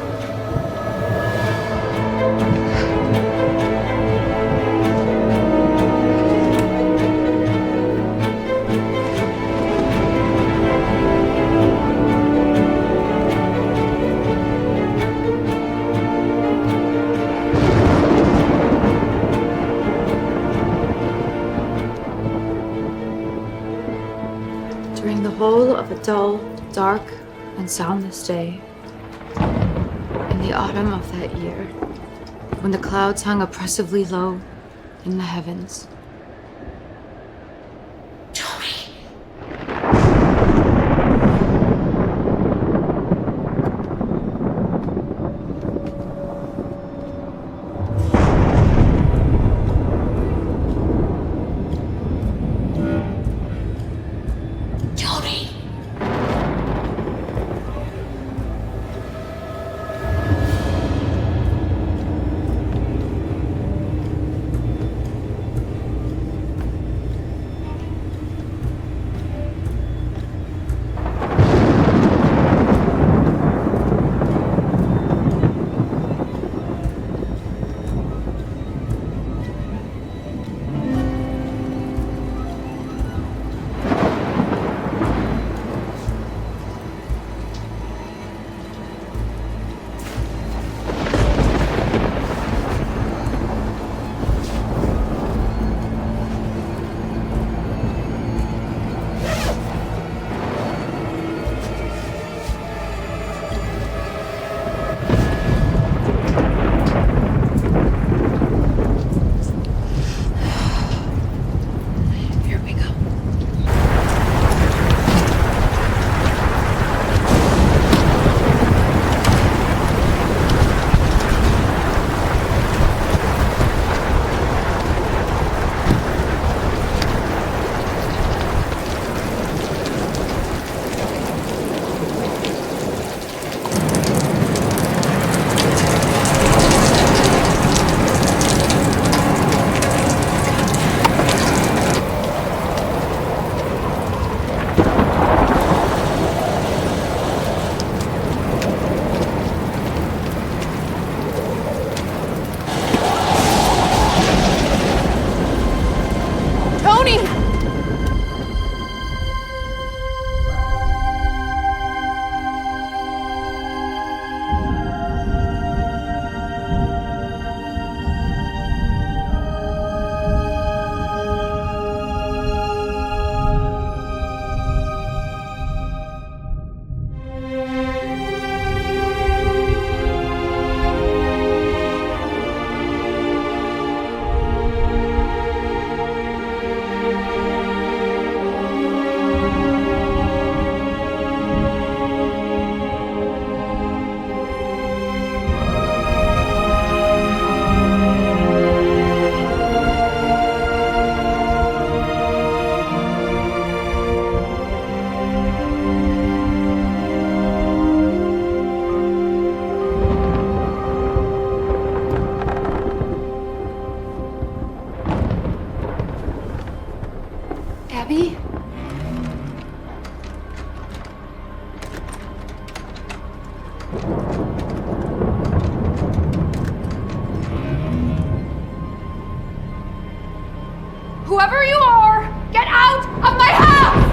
During the whole of a dull, dark, and soundless day, in the autumn of that year, when the clouds hung oppressively low in the heavens, Whoever you are, get out of my house!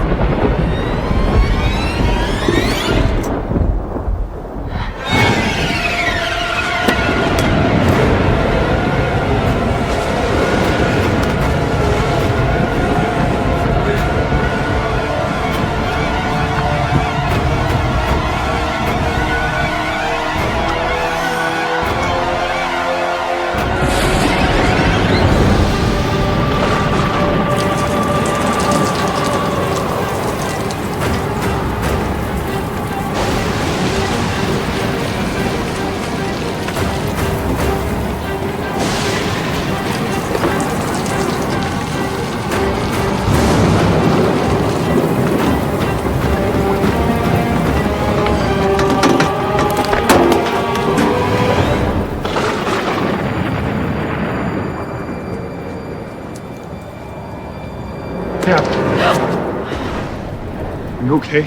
You okay?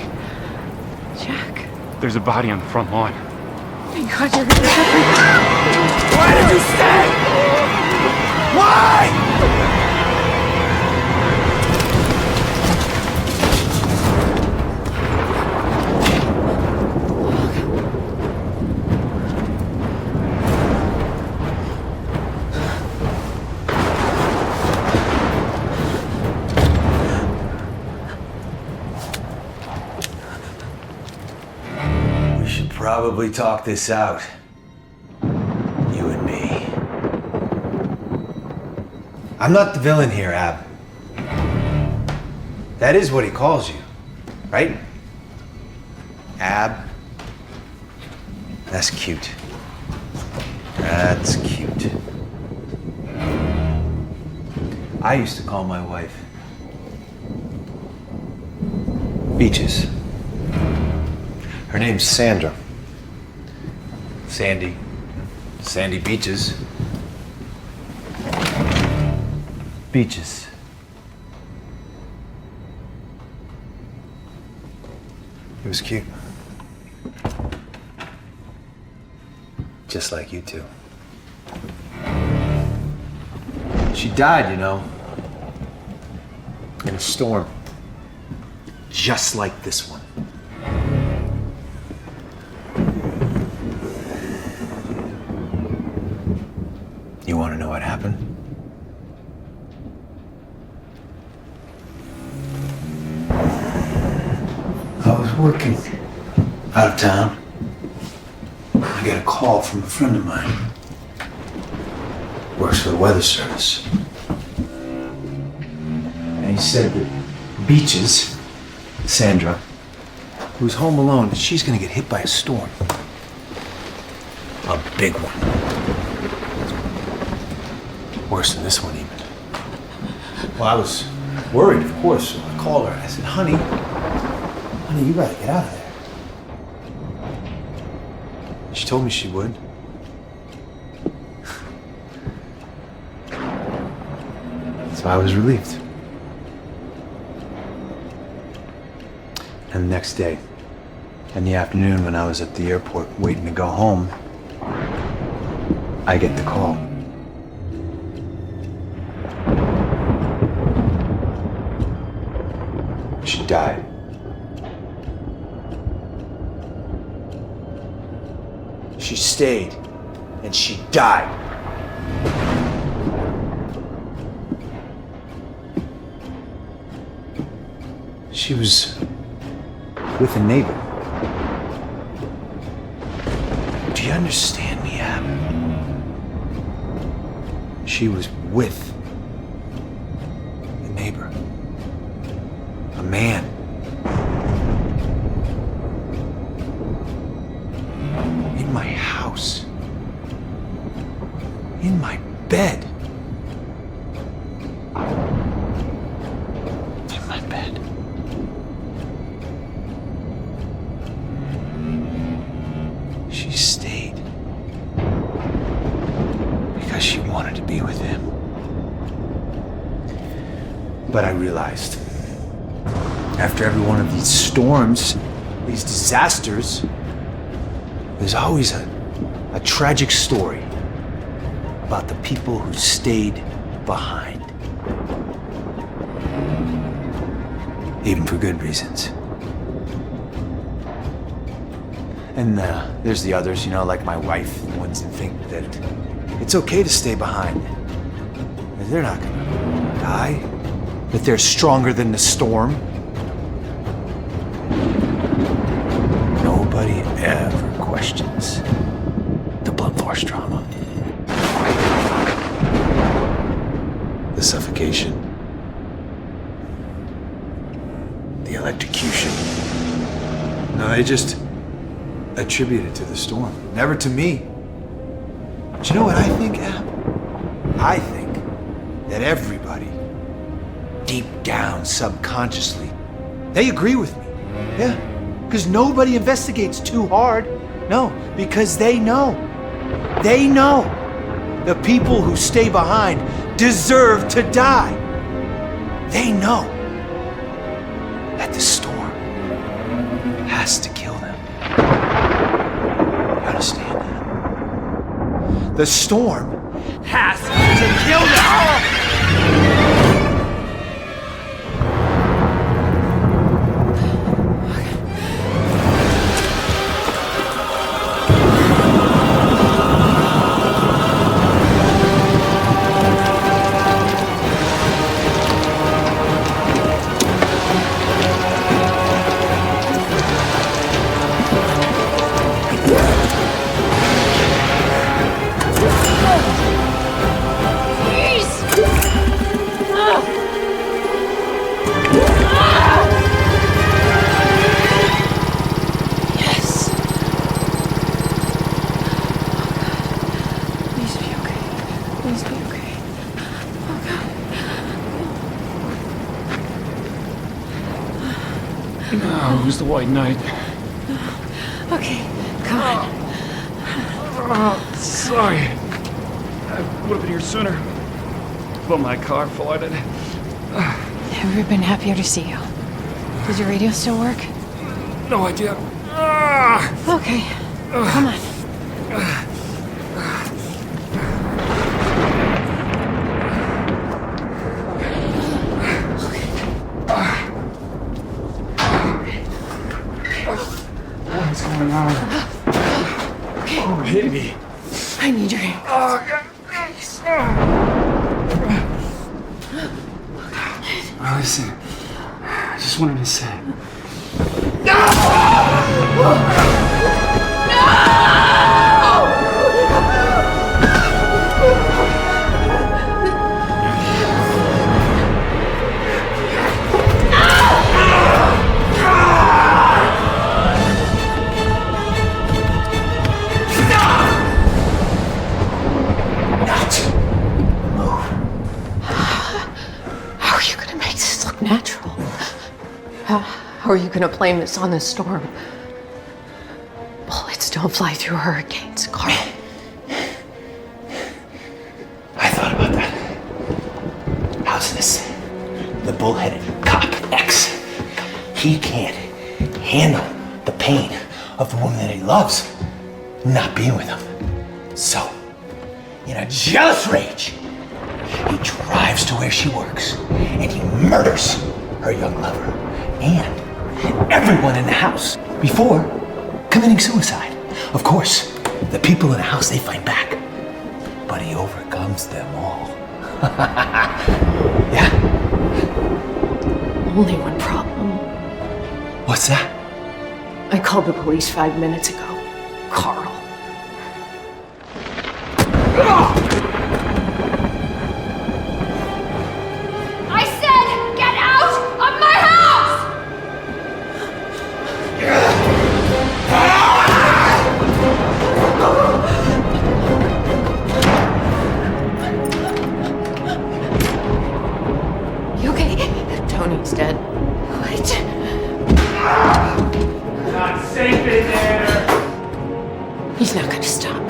Jack. There's a body on the front lawn. Thank God you're gonna get me. Why did you stay? Why? Probably talk this out. You and me. I'm not the villain here, Ab. That is what he calls you, right? Ab. That's cute. That's cute. I used to call my wife Beaches. Her name's Sandra. Sandy Beaches. Beaches. It was cute. Just like you two. She died, you know, in a storm. Just like this one. You want to know what happened? I was working out of town. I got a call from a friend of mine. Works for the weather service. And he said that Beaches, Sandra, who's home alone, she's gonna get hit by a storm. A big one. Worse than this one, even. Well, I was worried, of course, so I called her and I said, honey, you gotta get out of there. She told me she would. So I was relieved. And the next day, in the afternoon when I was at the airport waiting to go home, I get the call. She died. She stayed, and she died. She was with a neighbor. Do you understand me, Ab? She was with a neighbor. A man. In my house. In my bed. In my bed. She stayed. Because she wanted to be with him. But I realized, after every one of these storms, these disasters, There's always a tragic story about the people who stayed behind. Even for good reasons. And there's the others, you know, like my wife, the ones that think that it's okay to stay behind. That they're not gonna die. That they're stronger than the storm. Nobody ever questions the blunt force trauma. The suffocation. The electrocution. No, they just attribute it to the storm, never to me. But you know what I think, Ab? I think that everybody, deep down subconsciously, they agree with me. Yeah, because nobody investigates too hard. No, because they know. They know the people who stay behind deserve to die. They know that the storm has to kill them. You understand that? The storm has to kill them! Who's the White Knight? Okay, come on. Oh, sorry. I would have been here sooner. But my car flooded. Never been happier to see you. Does your radio still work? No idea. Okay, come on. What's going on? Oh, baby. I need your hand. Oh, God. Listen, I just wanted to say. Natural. How are you going to blame this on the storm? Bullets don't fly through hurricanes, Carl. I thought about that. How's this? The bullheaded cop X. He can't handle the pain of the woman that he loves not being with him. So, in a jealous rage, he drives to where she works and he murders her young lover and everyone in the house before committing suicide. Of course, the people in the house, they fight back, but he overcomes them all. Yeah? Only one problem. What's that? I called the police 5 minutes ago. Carl. I said, get out of my house! You okay? Tony's dead. What? Not safe in there! He's not gonna stop.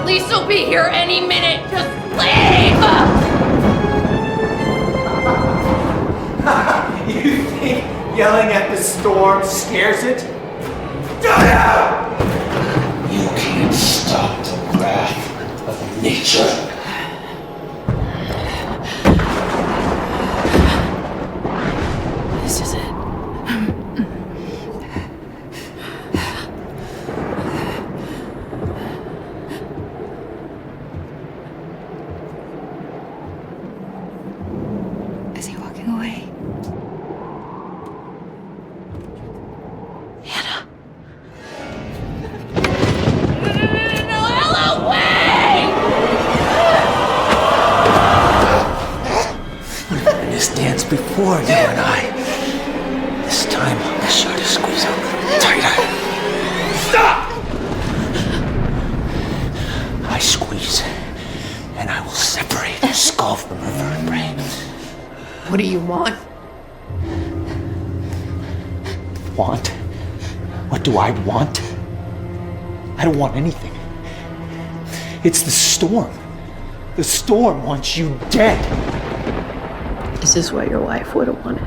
Police will be here any minute. Just leave! scares it? Do you? You can't stop the wrath of nature. This is it. Is he walking away? This dance before you and I. This time I'll be sure to squeeze a little tighter. Stop! I squeeze, and I will separate your skull from her vertebrae. What do you want? Want? What do I want? I don't want anything. It's the storm. The storm wants you dead. Is this what your wife would have wanted?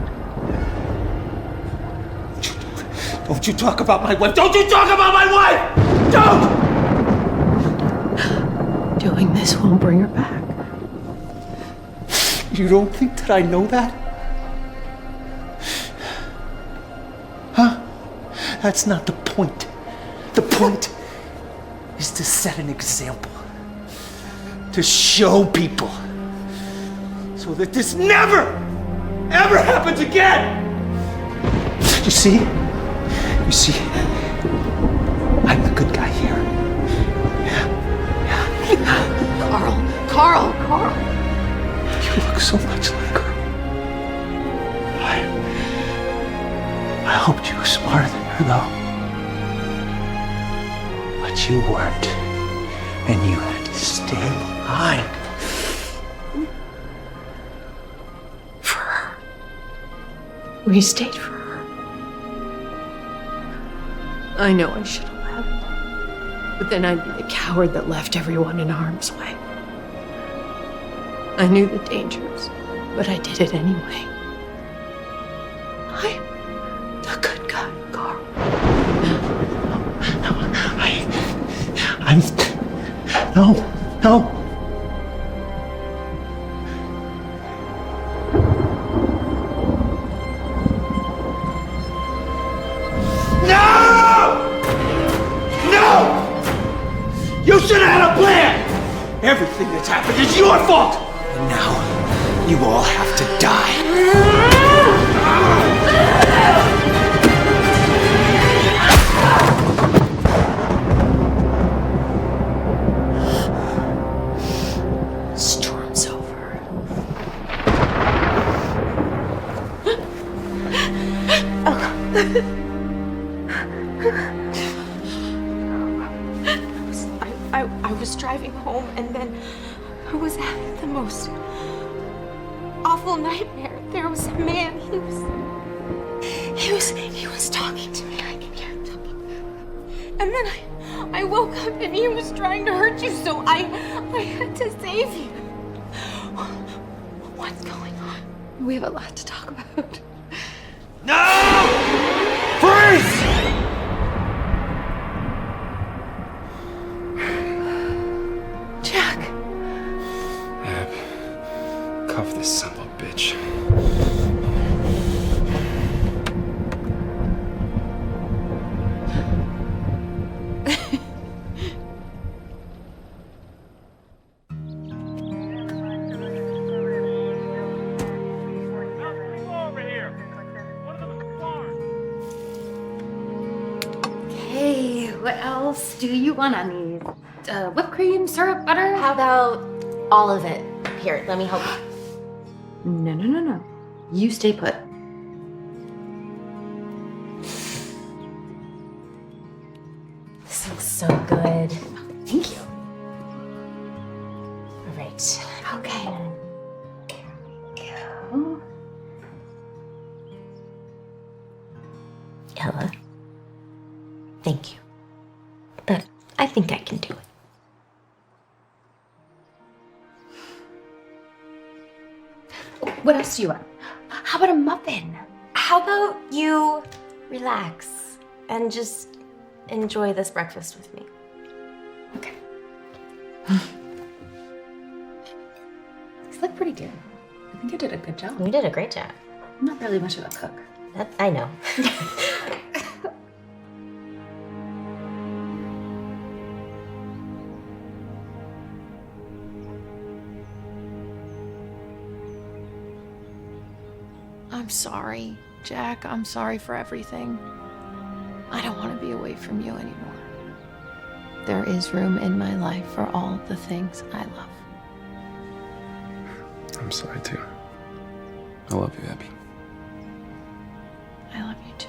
Don't you talk about my wife! Don't you talk about my wife! Don't! Doing this won't bring her back. You don't think that I know that? Huh? That's not the point. The point is to set an example. To show people. So that this never, ever happens again! You see? You see? I'm the good guy here. Yeah. Carl! You look so much like her. I hoped you were smarter than her, though. But you weren't. And you had to stay behind. For her. We stayed for her. I know I should have left. But then I'd be the coward that left everyone in harm's way. I knew the dangers, but I did it anyway. I'm the good guy, Carl. No. You should have had a plan! Everything that's happened is your fault! And now, you all have to die. Storm's over. I was driving home and then I was having the most awful nightmare. There was a man, he was talking to me. I could hear him talking. And then I woke up and he was trying to hurt you, so I had to save you. What's going on? We have a lot to talk about. No! Freeze! Jack. Ab, cuff this son of a bitch. Hey, what else do you want on these? Whipped cream, syrup, butter? How about all of it? Here, let me help you. No. You stay put. This looks so good. Thank you. All right. Okay. Ella, thank you. But I think I can do it. What else do you want? How about a muffin? How about you relax and just enjoy this breakfast with me. Okay. These look pretty good. I think I did a good job. You did a great job. I'm not really much of a cook. I know. I'm sorry, Jack. I'm sorry for everything. I don't want to be away from you anymore. There is room in my life for all the things I love. I'm sorry too. I love you, Abby. I love you too.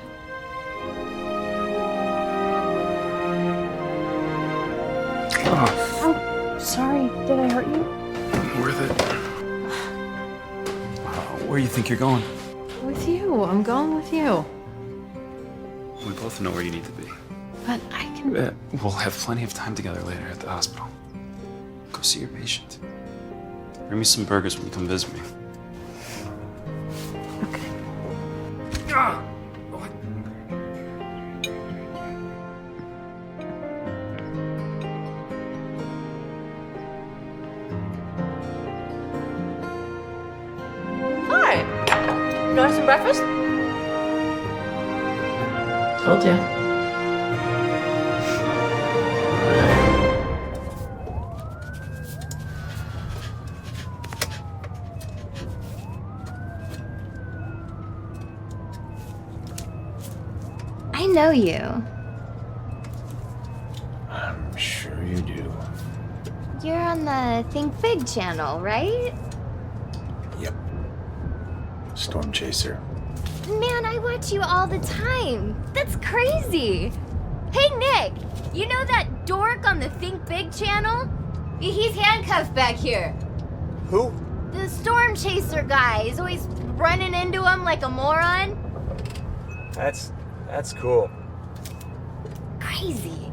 Oh, sorry. Did I hurt you? Worth it. Where do you think you're going? With you. I'm going with you. We both know where you need to be. But I can... We'll have plenty of time together later at the hospital. Go see your patient. Bring me some burgers when you come visit me. Okay. Hi. You want some breakfast? Told you. I know you. I'm sure you do. You're on the Think Big channel, right? Yep. Storm Chaser. Man, I watch you all the time. That's crazy. Hey, Nick, you know that dork on the Think Big channel? He's handcuffed back here. Who? The Storm Chaser guy. He's always running into him like a moron. That's cool. Crazy.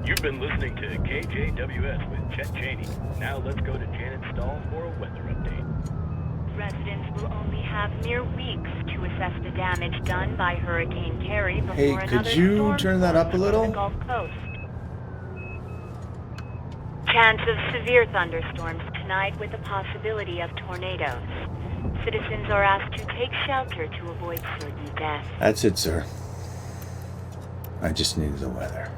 You've been listening to KJWS with Chet Cheney. Now let's go to Janet Stahl for a weather update. Residents will only have mere weeks to assess the damage done by Hurricane Carrie before Hey, another could you storm turn that up a forms little? over the Gulf Coast. Chance of severe thunderstorms tonight with the possibility of tornadoes. Citizens are asked to take shelter to avoid certain death. That's it, sir. I just needed the weather.